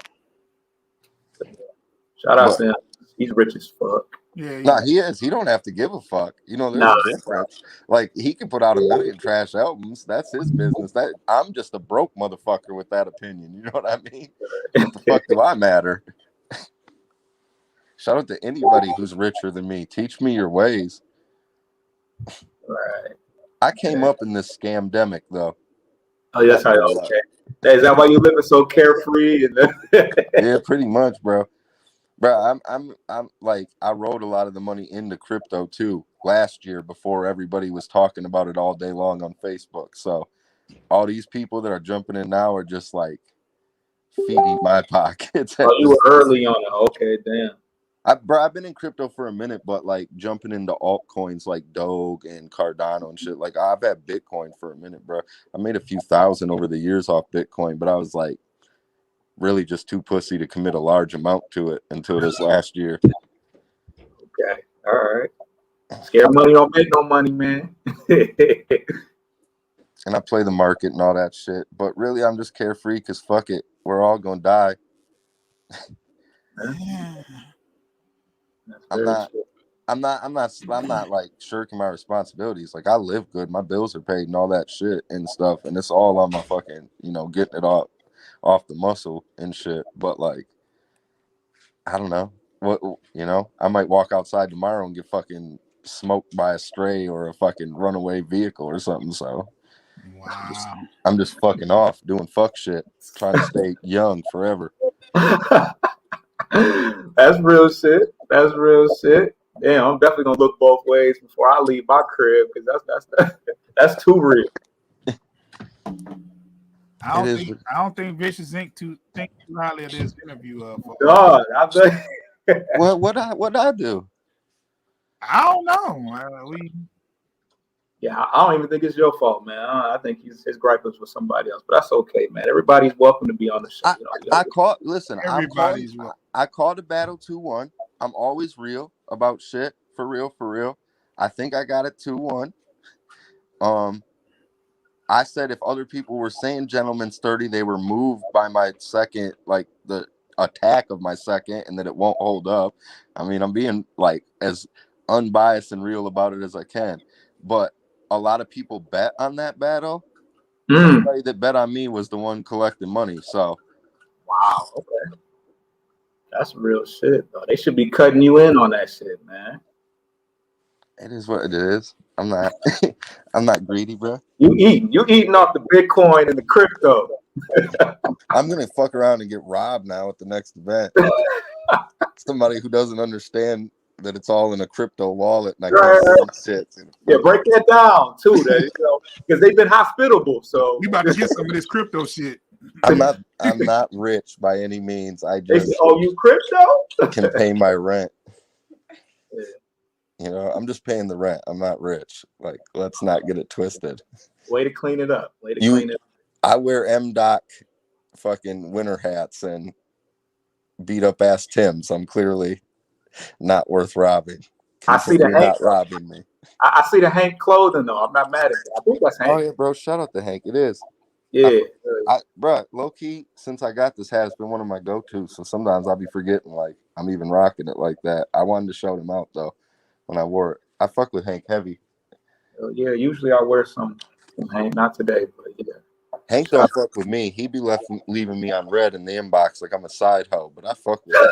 [SPEAKER 2] Shout out to him. He's rich as fuck.
[SPEAKER 1] Yeah.
[SPEAKER 3] He is. He don't have to give a fuck. There's a difference. Like, he can put out 1 million trash albums. That's his business. I'm just a broke motherfucker with that opinion. You know what I mean? What the fuck do I matter? Shout out to anybody who's richer than me. Teach me your ways.
[SPEAKER 2] Right.
[SPEAKER 3] I came up in this scamdemic, though.
[SPEAKER 2] Oh, that's how. Okay. Is that why you living so carefree?
[SPEAKER 3] Yeah, pretty much, bro. Bro, I'm like, I rolled a lot of the money into crypto too last year before everybody was talking about it all day long on Facebook. So all these people that are jumping in now are just like feeding my pockets.
[SPEAKER 2] Oh, you were early on it. Okay, damn.
[SPEAKER 3] I've been in crypto for a minute, but like jumping into altcoins like Doge and Cardano and shit. Like, I've had Bitcoin for a minute, bro. I made a few thousand over the years off Bitcoin, but I was like really just too pussy to commit a large amount to it until this last year.
[SPEAKER 2] Okay, all right. Scare money don't make no money, man.
[SPEAKER 3] And I play the market and all that shit, but really I'm just carefree because fuck it, we're all gonna die. I'm not like shirking my responsibilities. Like, I live good, my bills are paid and all that shit and stuff, and it's all on my fucking, getting it off the muscle and shit. But like, I don't know what, I might walk outside tomorrow and get fucking smoked by a stray or a fucking runaway vehicle or something. So
[SPEAKER 1] wow,
[SPEAKER 3] I'm just fucking off doing fuck shit, trying to stay young forever.
[SPEAKER 2] That's real shit. Damn, I'm definitely gonna look both ways before I leave my crib, because that's too real.
[SPEAKER 1] I don't think Vicious Inc. think too highly of this interview.
[SPEAKER 2] God, I bet.
[SPEAKER 3] What I do?
[SPEAKER 1] I don't know.
[SPEAKER 2] Yeah, I don't even think it's your fault, man. I think his gripe was with somebody else, but that's okay, man. Everybody's welcome to be on the show.
[SPEAKER 3] I called a battle 2-1. I'm always real about shit. For real. I think I got it 2-1. I said if other people were saying gentleman's 30, they were moved by my second, like the attack of my second, and that it won't hold up. I mean, I'm being like as unbiased and real about it as I can. But a lot of people bet on that battle. Everybody that bet on me was the one collecting money. So,
[SPEAKER 2] wow, okay, that's real shit, though. They should be cutting you in on that shit, man.
[SPEAKER 3] it is what it is. I'm not, I'm not greedy, bro.
[SPEAKER 2] You eating off the Bitcoin and the crypto.
[SPEAKER 3] I'm gonna fuck around and get robbed now at the next event. Somebody who doesn't understand that it's all in a crypto wallet and I can't shit.
[SPEAKER 2] Yeah, break that down too, because they've been hospitable. So
[SPEAKER 1] we about to get some of this crypto shit.
[SPEAKER 3] I'm not rich by any means. I just
[SPEAKER 2] you crypto
[SPEAKER 3] can pay my rent.
[SPEAKER 2] Yeah.
[SPEAKER 3] You know, I'm just paying the rent. I'm not rich. Like, let's not get it twisted.
[SPEAKER 2] Way to clean it up. Clean it up.
[SPEAKER 3] I wear MDoc fucking winter hats and beat up ass Tims. I'm clearly not worth robbing.
[SPEAKER 2] I see the Hank.
[SPEAKER 3] Not robbing me.
[SPEAKER 2] I see the Hank clothing though. I'm not mad at it. I think that's Hank.
[SPEAKER 3] Oh yeah, bro. Shout out to Hank. It is.
[SPEAKER 2] Yeah.
[SPEAKER 3] Bro, low key, since I got this hat, it's been one of my go-tos. So sometimes I'll be forgetting like I'm even rocking it like that. I wanted to show them out though when I wore it. I fuck with Hank heavy.
[SPEAKER 2] Yeah, usually I wear some Hank, not today, but yeah.
[SPEAKER 3] Hank don't fuck with me. He be leaving me on red in the inbox like I'm a side hoe, but I fuck with him.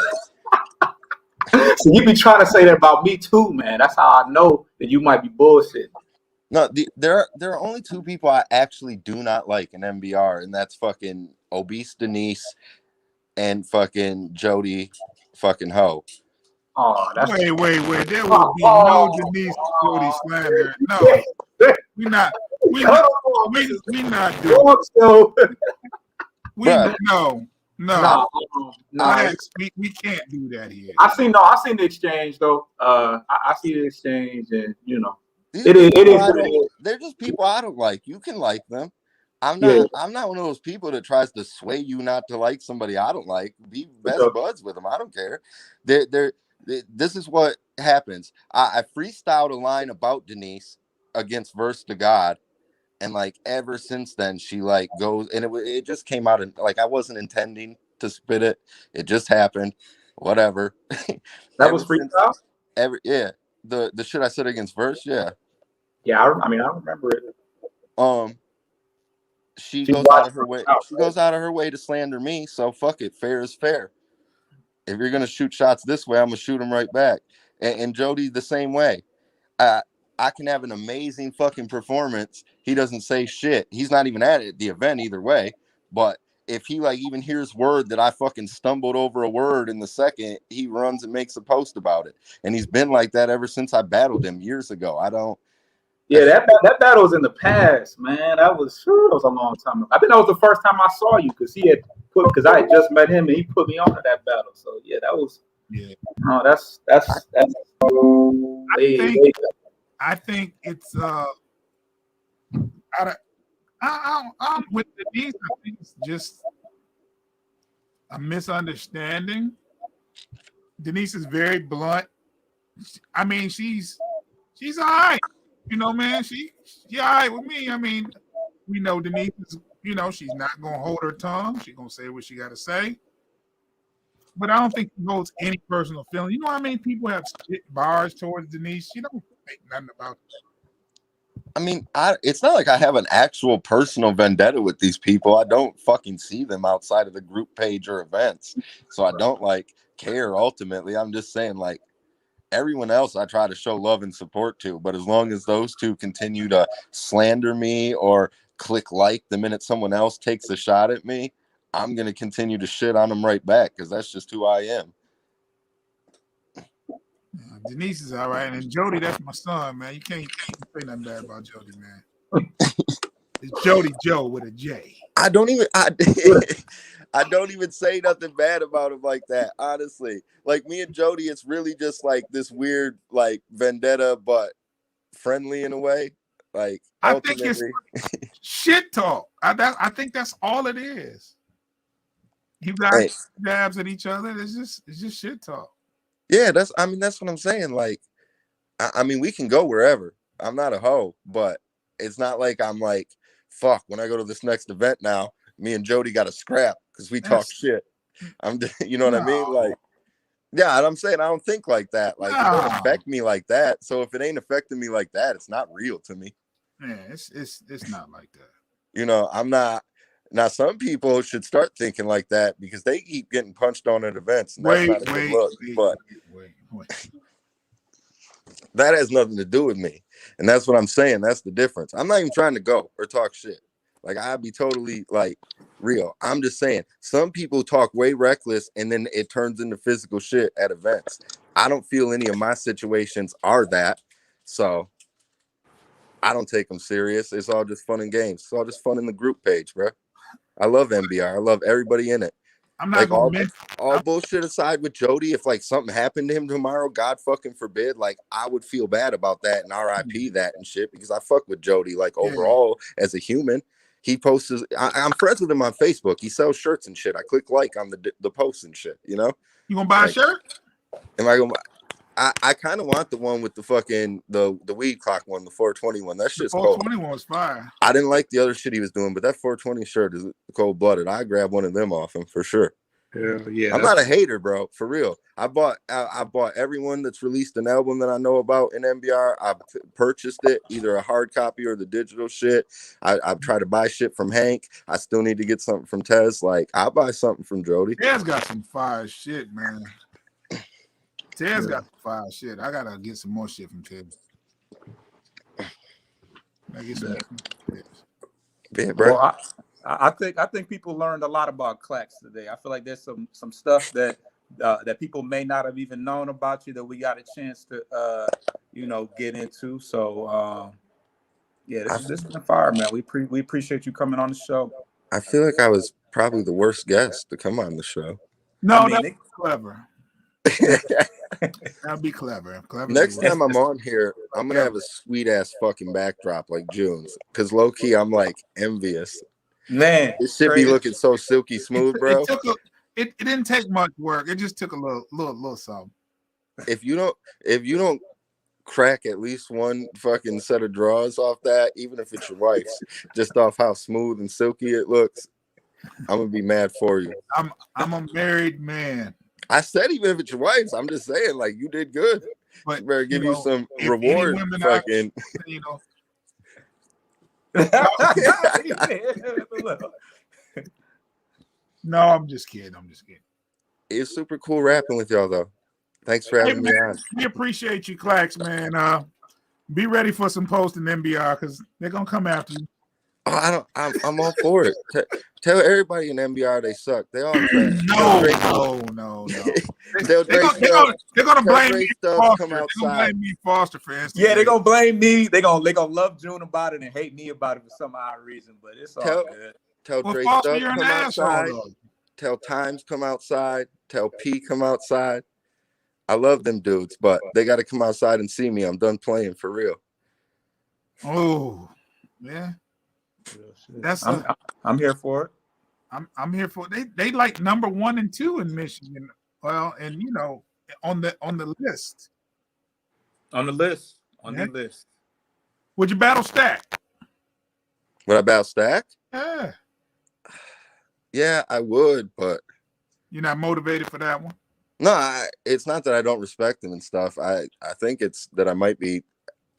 [SPEAKER 2] So you be trying to say that about me too, man. That's how I know that you might be bullshit.
[SPEAKER 3] No, there are only two people I actually do not like in MBR, and that's fucking obese Denise and fucking Jody fucking Ho.
[SPEAKER 2] Oh, that's
[SPEAKER 1] wait. There will be no Denise Jody slander. No, we not doing. No. We can't do that here.
[SPEAKER 2] I seen the exchange though. I see the exchange, and you know, it is.
[SPEAKER 3] They're just people I don't like. You can like them. I'm not one of those people that tries to sway you not to like somebody I don't like. Be best buds with them. I don't care. This is what happens. I freestyled a line about Denise against Verse to God, and like ever since then she like goes, and it just came out, and like I wasn't intending to spit it. It just happened. Whatever.
[SPEAKER 2] That was freestyle.
[SPEAKER 3] The shit I said against Verse. Yeah.
[SPEAKER 2] I mean I remember it.
[SPEAKER 3] She goes out of her way. She goes out of her way to slander me. So fuck it. Fair is fair. If you're gonna shoot shots this way, I'm gonna shoot them right back. And Jody the same way. I can have an amazing fucking performance. He doesn't say shit. He's not even at the event either way. But if he like even hears word that I fucking stumbled over a word in the second, he runs and makes a post about it. And he's been like that ever since I battled him years ago.
[SPEAKER 2] Yeah, that battle was in the past, man. That was a long time ago. I think that was the first time I saw you because I had just met him and he put me on to that battle. So yeah, that was that's
[SPEAKER 1] I think it's I'm with Denise. I think it's just a misunderstanding. Denise is very blunt. I mean, she's all right. You know, man, she all right with me. I mean, we know Denise is, you know, she's not gonna hold her tongue. She's gonna say what she gotta say. But I don't think she holds any personal feeling. You know how many people have spit bars towards Denise? She don't think nothing about it.
[SPEAKER 3] I mean, it's not like I have an actual personal vendetta with these people. I don't fucking see them outside of the group page or events. So I don't like care ultimately. I'm just saying like everyone else I try to show love and support to, but as long as those two continue to slander me or click like the minute someone else takes a shot at me, I'm going to continue to shit on them right back because that's just who I am.
[SPEAKER 1] Denise is all right, and Jody, that's my son, man. You can't say nothing bad about Jody, man. It's Jody Joe with a J.
[SPEAKER 3] I don't even say nothing bad about him like that, honestly. Like me and Jody, it's really just like this weird like vendetta, but friendly in a way. Like
[SPEAKER 1] I think it's shit talk. I think that's all it is. You guys dabs at each other. It's just shit talk.
[SPEAKER 3] Yeah, that's what I'm saying. Like I mean, we can go wherever. I'm not a hoe, but it's not like I'm like, fuck, when I go to this next event now, me and Jody got to scrap because we talk shit. You know what I mean? Like, yeah, and I'm saying I don't think like that. Like, it don't affect me like that. So if it ain't affecting me like that, it's not real to me.
[SPEAKER 1] Yeah, it's not like that.
[SPEAKER 3] You know, I'm not. Now, some people should start thinking like that because they keep getting punched on at events. And that's not a good look. But that has nothing to do with me. And that's what I'm saying. That's the difference. I'm not even trying to go or talk shit. Like, I'd be totally, like, real. I'm just saying, some people talk way reckless and then it turns into physical shit at events. I don't feel any of my situations are that. So I don't take them serious. It's all just fun and games. It's all just fun in the group page, bro. I love NBR. I love everybody in it.
[SPEAKER 1] I'm not
[SPEAKER 3] like all bullshit aside with Jody, if like something happened to him tomorrow, God fucking forbid, like I would feel bad about that and RIP that and shit because I fuck with Jody like overall as a human. He posts I'm friends with him on Facebook. He sells shirts and shit. I click like on the posts and shit, you know?
[SPEAKER 1] You gonna buy a shirt?
[SPEAKER 3] Am I gonna I kind of want the one with the fucking the weed clock one, the 420 one. That shit's cold.
[SPEAKER 1] 420 one was fire.
[SPEAKER 3] I didn't like the other shit he was doing, but that 420 shirt is cold blooded. I grab one of them off him for sure.
[SPEAKER 2] Yeah,
[SPEAKER 3] I'm not a hater, bro. For real. I bought everyone that's released an album that I know about in NBR. I purchased it, either a hard copy or the digital shit. I've tried to buy shit from Hank. I still need to get something from Tez. Like, I'll buy something from Jody.
[SPEAKER 1] Tez got some fire shit, man. Tez got some fire shit. I gotta get some more shit from Tez.
[SPEAKER 3] Yeah, bro.
[SPEAKER 2] Well, I think people learned a lot about Klax today. I feel like there's some stuff that that people may not have even known about you that we got a chance to get into. So this has been fire, man. We appreciate you coming on the show.
[SPEAKER 3] I feel like I was probably the worst guest to come on the show.
[SPEAKER 1] No, that's clever. That'd be clever.
[SPEAKER 3] Next time I'm on here, I'm gonna have a sweet ass fucking backdrop like June's, because low key I'm like envious.
[SPEAKER 2] Man,
[SPEAKER 3] this shit be looking so silky smooth, bro.
[SPEAKER 1] It didn't take much work. It just took a little something.
[SPEAKER 3] If you don't crack at least one fucking set of draws off that, even if it's your wife's, just off how smooth and silky it looks, I'm gonna be mad for you.
[SPEAKER 1] I'm a married man.
[SPEAKER 3] I said even if it's your wife's, I'm just saying like you did good. But you better give you some reward, fucking.
[SPEAKER 1] No, I'm just kidding.
[SPEAKER 3] It's super cool rapping with y'all though. Thanks for having me on.
[SPEAKER 1] We appreciate you, Klax, man. Be ready for some posts in NBR because they're gonna come after you.
[SPEAKER 3] Oh, I'm all for it. Tell everybody in NBR they suck. They all trash.
[SPEAKER 1] No.
[SPEAKER 3] They're
[SPEAKER 1] gonna blame me.
[SPEAKER 3] Come outside.
[SPEAKER 1] They're gonna blame me, Foster, for instance.
[SPEAKER 2] Yeah, they're gonna blame me. They're gonna love June about it and hate me about it for some odd reason. But it's all good.
[SPEAKER 3] Tell Dre
[SPEAKER 1] Foster,
[SPEAKER 3] Stubbs come outside. Tell Times come outside. Tell P come outside. I love them dudes, but they got to come outside and see me. I'm done playing for real.
[SPEAKER 1] Oh, yeah.
[SPEAKER 2] I'm here for it.
[SPEAKER 1] I'm here for it. They like number 1 and 2 in Michigan. Well, and on the list.
[SPEAKER 2] On the list.
[SPEAKER 1] Would you battle Stack?
[SPEAKER 3] Would I battle Stack?
[SPEAKER 1] Yeah.
[SPEAKER 3] Yeah, I would, but
[SPEAKER 1] you're not motivated for that one?
[SPEAKER 3] No, it's not that I don't respect him and stuff. I think it's that I might be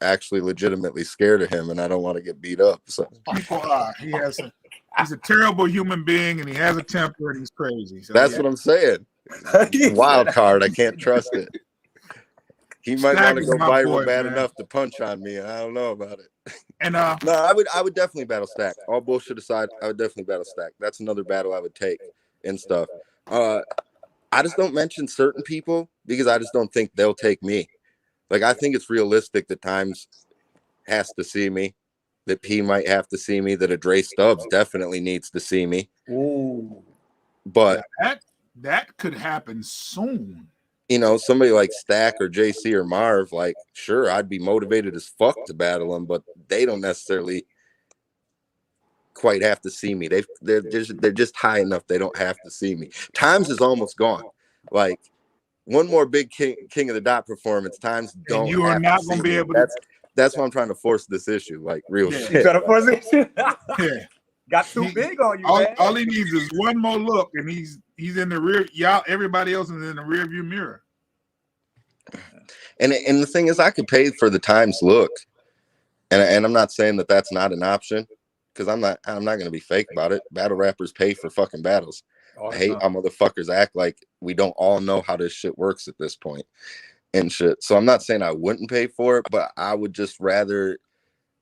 [SPEAKER 3] actually legitimately scared of him and I don't want to get beat up. So
[SPEAKER 1] people are. He's a terrible human being and he has a temper and he's crazy. So
[SPEAKER 3] that's what I'm saying. Wild card. I can't trust it. He might want to go viral bad enough to punch on me. I don't know about it.
[SPEAKER 1] And
[SPEAKER 3] no, I would definitely battle Stack. All bullshit aside, I would definitely battle Stack. That's another battle I would take and stuff. I just don't mention certain people because I just don't think they'll take me. Like, I think it's realistic that Times has to see me, that P might have to see me, that a Dre Stubbs definitely needs to see me.
[SPEAKER 1] Ooh.
[SPEAKER 3] But
[SPEAKER 1] that could happen soon.
[SPEAKER 3] Somebody like Stack or JC or Marv, like, sure, I'd be motivated as fuck to battle them, but they don't necessarily quite have to see me. They're just high enough they don't have to see me. Times is almost gone. Like, one more big King of the Dot performance. Times don't.
[SPEAKER 1] And you are not going to be able to.
[SPEAKER 3] That's why I'm trying to force this issue, like real shit.
[SPEAKER 4] You trying to force it?
[SPEAKER 1] Yeah.
[SPEAKER 4] Got too big on you, man.
[SPEAKER 1] All he needs is one more look, and he's in the rear. Y'all, everybody else is in the rear view mirror.
[SPEAKER 3] And the thing is, I could pay for the Times look, and I'm not saying that that's not an option, because I'm not going to be fake about it. Battle rappers pay for fucking battles. I hate how motherfuckers act like we don't all know how this shit works at this point and shit. So I'm not saying I wouldn't pay for it, but I would just rather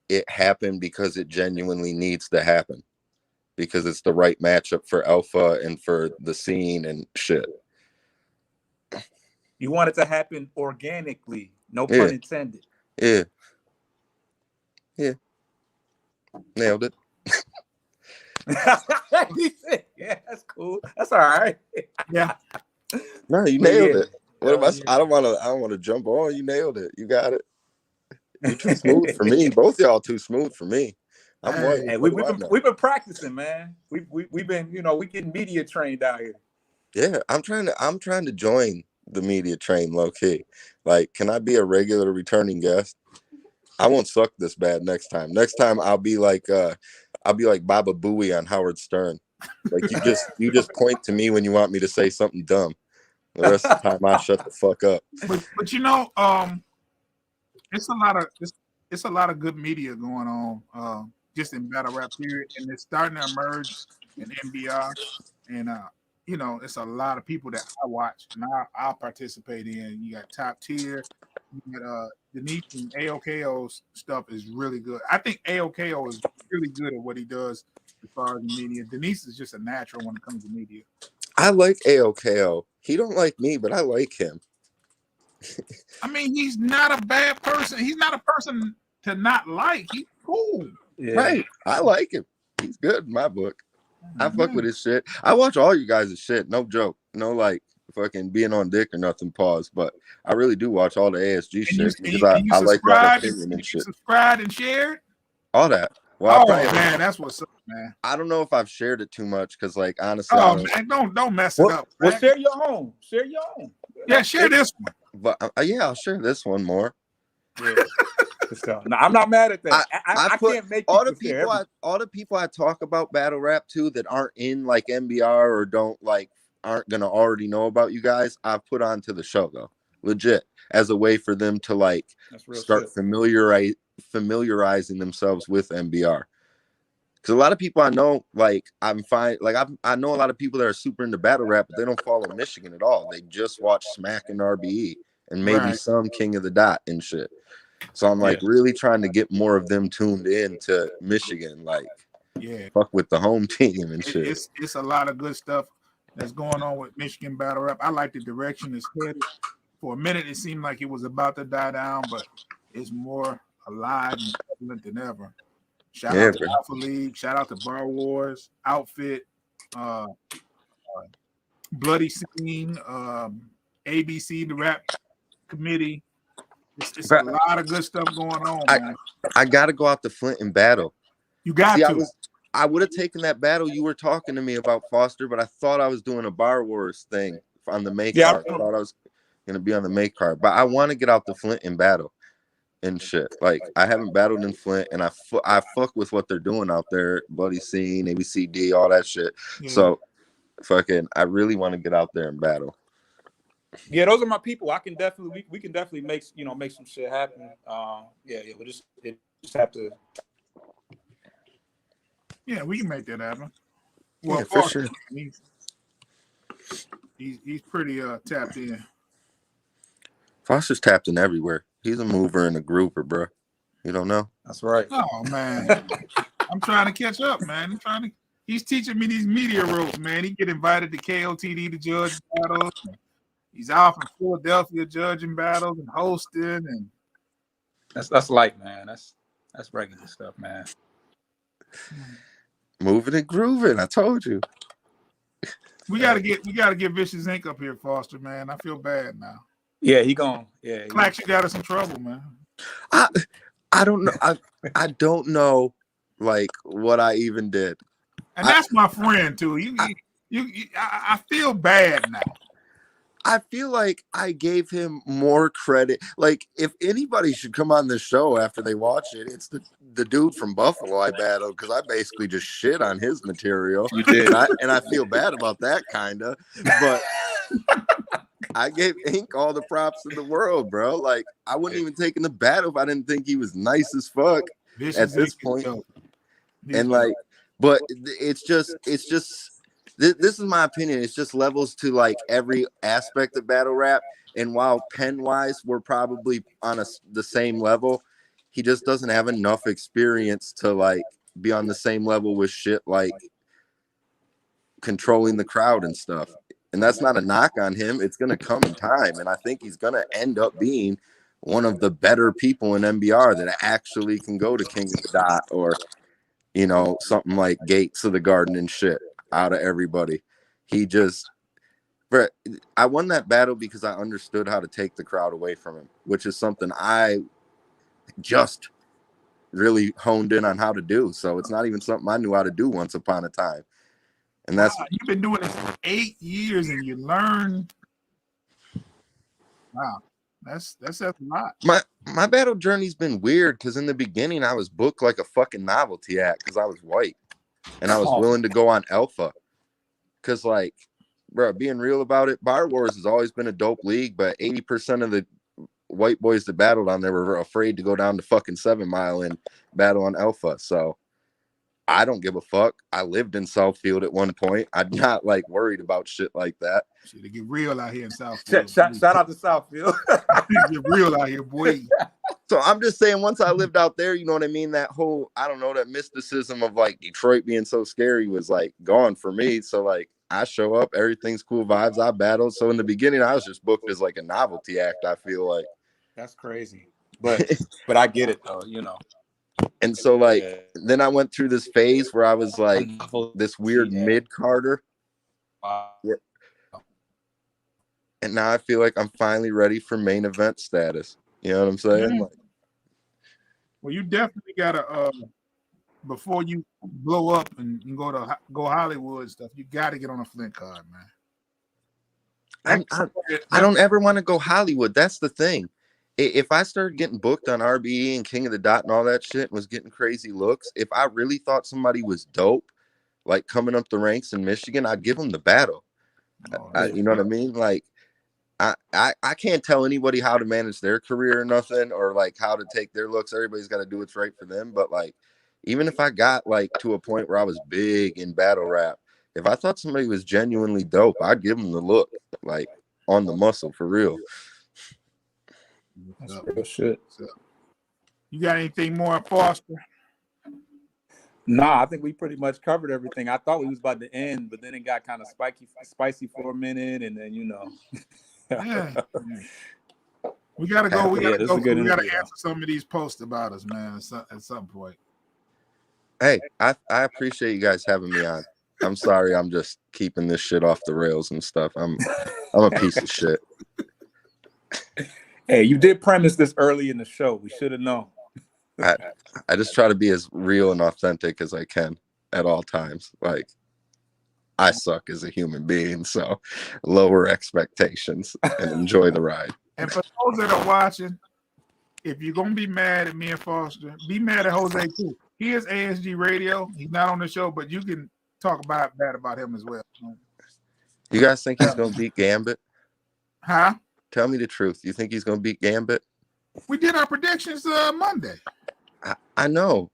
[SPEAKER 3] it happen because it genuinely needs to happen, because it's the right matchup for Alpha and for the scene and shit.
[SPEAKER 4] You want it to happen organically, no pun intended.
[SPEAKER 3] Yeah. Nailed it.
[SPEAKER 4] Yeah, that's cool. That's all right.
[SPEAKER 1] Yeah.
[SPEAKER 3] No, you nailed it. What am I don't want to jump on. You nailed it. You got it. You're too smooth for me. Both y'all too smooth for me. I'm white.
[SPEAKER 4] Hey, we've been practicing, man. We've been, we getting media trained out here.
[SPEAKER 3] Yeah, I'm trying to join the media train low key. Like, can I be a regular returning guest? I won't suck this bad next time. Next time I'll be like Baba Booey on Howard Stern. Like, you just point to me when you want me to say something dumb. The rest of the time I shut the fuck up.
[SPEAKER 1] But it's a lot of good media going on just in battle rap period, and it's starting to emerge in NBR, and it's a lot of people that I watch and I'll participate in. You got Top Tier, you got Denise, and AOKO's stuff is really good. I think AOKO is really good at what he does as far as media. Denise is just a natural when it comes to media.
[SPEAKER 3] I like AOKO. He don't like me, but I like him.
[SPEAKER 1] I mean, he's not a bad person. He's not a person to not like. He's cool.
[SPEAKER 4] Yeah.
[SPEAKER 3] Right. I like him. He's good in my book. I fuck with his shit. I watch all you guys' shit. No joke. No, like, fucking being on dick or nothing, pause. But I really do watch all the ASG shit because I like that opinion and shit.
[SPEAKER 1] Subscribed and shared?
[SPEAKER 3] All that. Well,
[SPEAKER 1] man, that's what's up, man.
[SPEAKER 3] I don't know if I've shared it too much because, like, honestly,
[SPEAKER 1] man, don't mess it up.
[SPEAKER 4] Well, share your own. Share your own.
[SPEAKER 1] Yeah, share this one.
[SPEAKER 3] But I'll share this one more.
[SPEAKER 4] Yeah. No, I'm not mad at that. I can't make
[SPEAKER 3] all the people I talk about battle rap to that aren't in like NBR or aren't gonna already know about you guys. I've put onto the show though, legit, as a way for them to like start familiarizing themselves with NBR. Because a lot of people I know, like I'm fine, like I know a lot of people that are super into battle rap, but they don't follow Michigan at all. They just watch Smack and RBE and maybe some King of the Dot and shit. So I'm like really trying to get more of them tuned in to Michigan, like fuck with the home team and shit.
[SPEAKER 1] It's a lot of good stuff that's going on with Michigan battle rap. I like the direction it's headed. For a minute, it seemed like it was about to die down, but it's more alive and prevalent than ever. Shout out to Alpha League. Shout out to Bar Wars, Outfit, Bloody Scene, ABC, the Rap Committee. It's a lot of good stuff going on, man.
[SPEAKER 3] I got to go out to Flint and battle.
[SPEAKER 1] You got to.
[SPEAKER 3] I would have taken that battle you were talking to me about, Foster, but I thought I was doing a Bar Wars thing on the make card. I thought I was going to be on the make card. But I want to get out to Flint and battle and shit. Like, I haven't battled in Flint, and I fuck with what they're doing out there. Bloody Scene, ABCD, all that shit. Yeah. So, I really want to get out there and battle.
[SPEAKER 4] Yeah, those are my people. I can definitely we can definitely make some shit happen. We'll just have to.
[SPEAKER 1] Yeah, we can make that happen.
[SPEAKER 3] Well, yeah, for sure.
[SPEAKER 1] He's pretty tapped in.
[SPEAKER 3] Foster's tapped in everywhere. He's a mover and a grouper, bro. You don't know?
[SPEAKER 4] That's right.
[SPEAKER 1] Oh man, I'm trying to catch up, man. He's teaching me these media ropes, man. He get invited to KOTD to judge battles. He's out from Philadelphia judging battles and hosting, and
[SPEAKER 4] that's light, man. That's regular stuff, man.
[SPEAKER 3] Moving and grooving. I told you.
[SPEAKER 1] We gotta get Vicious Inc. up here, Foster, man. I feel bad now.
[SPEAKER 4] Yeah, he gone. Yeah,
[SPEAKER 1] Klax, you got us in trouble, man.
[SPEAKER 3] I don't know. I don't know like what I even did.
[SPEAKER 1] And that's my friend too. I feel bad now.
[SPEAKER 3] I feel like I gave him more credit. Like, if anybody should come on this show after they watch it, it's the dude from Buffalo I battled, because I basically just shit on his material.
[SPEAKER 4] You did.
[SPEAKER 3] And I feel bad about that, kind of. But I gave Ink all the props in the world, bro. Like, I wouldn't even take in the battle if I didn't think he was nice as fuck at this point. And like, but it's just this is my opinion. It's just levels to like every aspect of battle rap. And while pen wise, we're probably on the same level, he just doesn't have enough experience to like be on the same level with shit like controlling the crowd and stuff. And that's not a knock on him. It's going to come in time. And I think he's going to end up being one of the better people in NBR that actually can go to King of the Dot or, you know, something like Gates of the Garden and shit out of everybody. I won that battle because I understood how to take the crowd away from him, which is something I just really honed in on how to do. So it's not even something I knew how to do once upon a time. And that's
[SPEAKER 1] you've been doing this for 8 years and you learn. Wow, that's a lot.
[SPEAKER 3] My battle journey's been weird because in the beginning I was booked like a fucking novelty act because I was white and I was willing to go on alpha. Because like, bro, being real about it, Bar Wars has always been a dope league, but 80% of the white boys that battled on there were afraid to go down to fucking 7 Mile and battle on alpha. So I don't give a fuck. I lived in Southfield at one point. I'm not like worried about shit like that.
[SPEAKER 1] Shit, they get real out here in Southfield.
[SPEAKER 4] Shout out to Southfield.
[SPEAKER 1] Get real out here, boy.
[SPEAKER 3] So I'm just saying, once I lived out there, you know what I mean? That whole, I don't know, that mysticism of like Detroit being so scary was like gone for me. So like I show up, everything's cool vibes. I battled. So in the beginning, I was just booked as like a novelty act. I feel like
[SPEAKER 4] that's crazy, but I get it though, you know.
[SPEAKER 3] And so like then I went through this phase where I was like this weird mid-carder. Yeah. And now I feel like I'm finally ready for main event status. You know what I'm saying?
[SPEAKER 1] Yeah.
[SPEAKER 3] Like,
[SPEAKER 1] well, you definitely gotta before you blow up and go Hollywood and stuff, you gotta get on a Flint card, man.
[SPEAKER 3] I don't ever want to go Hollywood. That's the thing. If I started getting booked on RBE and King of the Dot and all that shit and was getting crazy looks, if I really thought somebody was dope, like coming up the ranks in Michigan, I'd give them the battle. You know what I mean? Like, I can't tell anybody how to manage their career or nothing, or like how to take their looks. Everybody's got to do what's right for them. But like, even if I got like to a point where I was big in battle rap, if I thought somebody was genuinely dope, I'd give them the look, like on the muscle for real.
[SPEAKER 4] That's real shit.
[SPEAKER 1] So, you got anything more, Foster?
[SPEAKER 4] Nah, I think we pretty much covered everything. I thought we was about to end, but then it got kind of spicy for a minute, and then you know.
[SPEAKER 1] Yeah. We gotta go. We gotta go. We gotta answer some of these posts about us, man. At some point.
[SPEAKER 3] Hey, I appreciate you guys having me on. I'm sorry, I'm just keeping this shit off the rails and stuff. I'm a piece of shit.
[SPEAKER 4] Hey, you did premise this early in the show. We should have known.
[SPEAKER 3] I just try to be as real and authentic as I can at all times. Like, I suck as a human being, so lower expectations and enjoy the ride.
[SPEAKER 1] And for those that are watching, if you're gonna be mad at me and Foster, be mad at Jose too. He is ASG Radio. He's not on the show, but you can talk bad about him as well.
[SPEAKER 3] You guys think he's gonna beat Gambit?
[SPEAKER 1] Huh?
[SPEAKER 3] Tell me the truth. You think he's gonna beat Gambit?
[SPEAKER 1] We did our predictions Monday.
[SPEAKER 3] I know,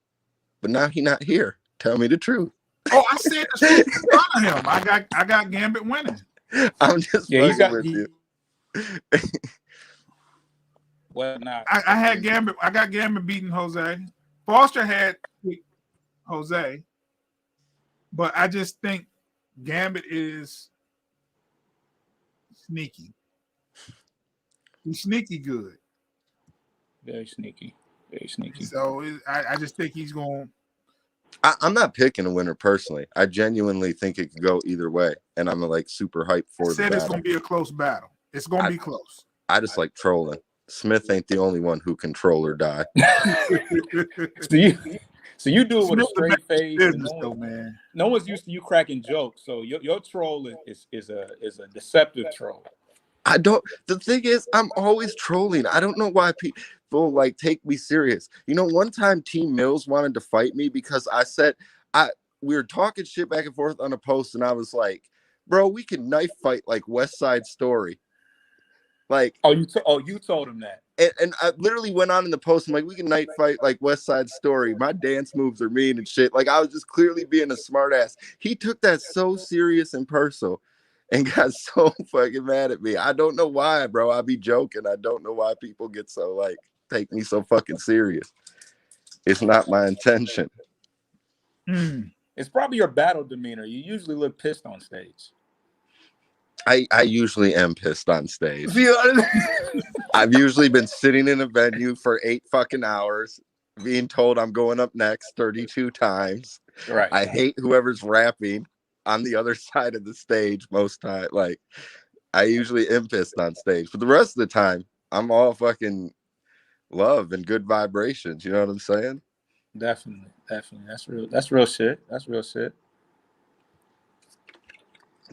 [SPEAKER 3] but now he's not here. Tell me the truth.
[SPEAKER 1] Oh, I said the truth in front of him. I got Gambit winning.
[SPEAKER 3] I'm just with you.
[SPEAKER 4] Well, nah.
[SPEAKER 1] I had Gambit. I got Gambit beating Jose. Foster had Jose, but I just think Gambit is sneaky. He's sneaky good.
[SPEAKER 4] Very sneaky. Very sneaky.
[SPEAKER 1] So I just think he's going.
[SPEAKER 3] I'm not picking a winner personally. I genuinely think it could go either way, and I'm like super hyped for the battle.
[SPEAKER 1] It's going to be a close battle. It's going to be close.
[SPEAKER 3] I just like trolling. Smith ain't the only one who can troll or die.
[SPEAKER 4] So you do it with a straight face.
[SPEAKER 1] Business, man.
[SPEAKER 4] No one's used to you cracking jokes, so your troll is a deceptive troll.
[SPEAKER 3] I don't. The thing is, I'm always trolling. I don't know why people like take me serious. You know, one time Team Mills wanted to fight me because I said we were talking shit back and forth on a post, and I was like, "Bro, we can knife fight like West Side Story." Like,
[SPEAKER 4] you told him that,
[SPEAKER 3] and I literally went on in the post. I'm like, "We can knife fight like West Side Story." My dance moves are mean and shit. Like, I was just clearly being a smart ass. He took that so serious and personal. And got so fucking mad at me. I don't know why, bro. I be joking. I don't know why people get so like take me so fucking serious. It's not my intention.
[SPEAKER 4] It's probably your battle demeanor. You usually look pissed on stage.
[SPEAKER 3] I usually am pissed on stage. I've usually been sitting in a venue for 8 fucking hours, being told I'm going up next 32 times.
[SPEAKER 4] Right.
[SPEAKER 3] I hate whoever's rapping on the other side of the stage most time. Like, I usually am pissed on stage, but the rest of the time I'm all fucking love and good vibrations. You know what I'm saying?
[SPEAKER 4] Definitely. That's real shit.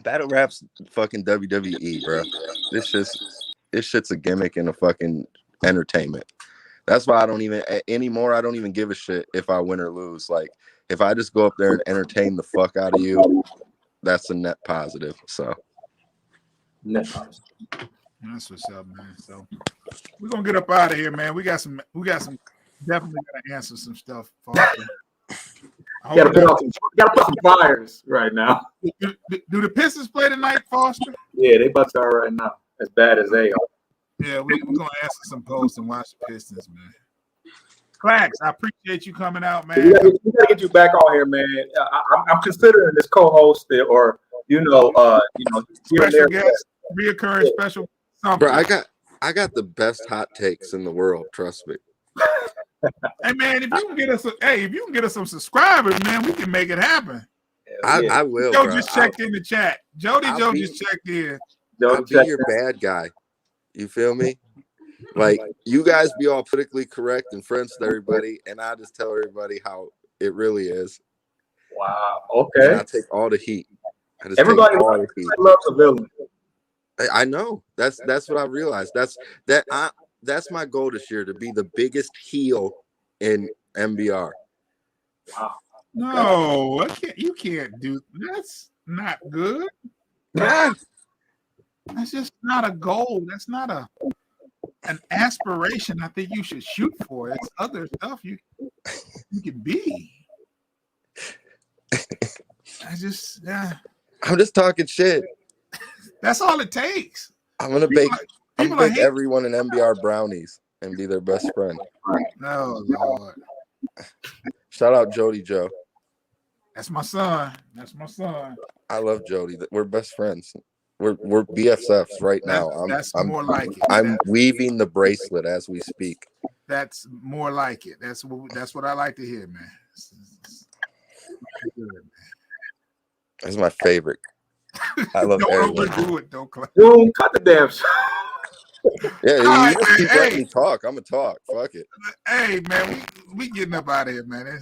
[SPEAKER 3] Battle rap's fucking WWE, bro. This shit's a gimmick and a fucking entertainment. That's why I don't even give a shit if I win or lose. Like, if I just go up there and entertain the fuck out of you, that's a net positive. So
[SPEAKER 2] Net positive.
[SPEAKER 1] That's what's up, man. So we're gonna get up out of here, man. We got some definitely gotta answer some stuff.
[SPEAKER 2] Gotta put some fires right now.
[SPEAKER 1] Do the Pistons play tonight, Foster?
[SPEAKER 2] Yeah, they bust out right now. As bad as they are.
[SPEAKER 1] Yeah, we're gonna answer some posts and watch the Pistons, man. Klax, I appreciate you coming out, man.
[SPEAKER 2] We gotta get you back on here, man. I'm considering this co-host or
[SPEAKER 1] special guest, reoccurring special something.
[SPEAKER 3] bro, I got the best hot takes in the world. Trust me.
[SPEAKER 1] Hey man, if you can get us some subscribers, man, we can make it happen.
[SPEAKER 3] I will.
[SPEAKER 1] Joe
[SPEAKER 3] bro.
[SPEAKER 1] just checked in the chat. Joe just checked in.
[SPEAKER 3] I'll be your bad guy. You feel me? Like, you guys be all politically correct and friends with everybody, and I just tell everybody how it really is.
[SPEAKER 2] Wow. Okay.
[SPEAKER 3] And I take all the heat.
[SPEAKER 2] Everybody loves a villain.
[SPEAKER 3] I know. That's what I realized. That's my goal this year, to be the biggest heel in MBR.
[SPEAKER 2] Wow.
[SPEAKER 1] No, you can't do that's not good.
[SPEAKER 3] Yeah.
[SPEAKER 1] That's just not a goal. That's not an aspiration I think you should shoot for. It's other stuff you can be. I'm
[SPEAKER 3] just talking shit.
[SPEAKER 1] That's all it takes.
[SPEAKER 3] I'm gonna bake everyone in MBR brownies and be their best friend.
[SPEAKER 1] No, Lord.
[SPEAKER 3] Shout out Jody Joe.
[SPEAKER 1] That's my son.
[SPEAKER 3] I love Jody. We're best friends. We're BFFs right now. I'm
[SPEAKER 1] more like it.
[SPEAKER 3] I'm weaving the bracelet as we speak.
[SPEAKER 1] That's more like it. That's what I like to hear, man.
[SPEAKER 3] That's my favorite. I love
[SPEAKER 1] Don't overdo it. Don't cut
[SPEAKER 2] the damn show.
[SPEAKER 3] Yeah, you just keep letting me talk. I'm gonna talk. Fuck it.
[SPEAKER 1] Hey, man, we getting up out of here, man.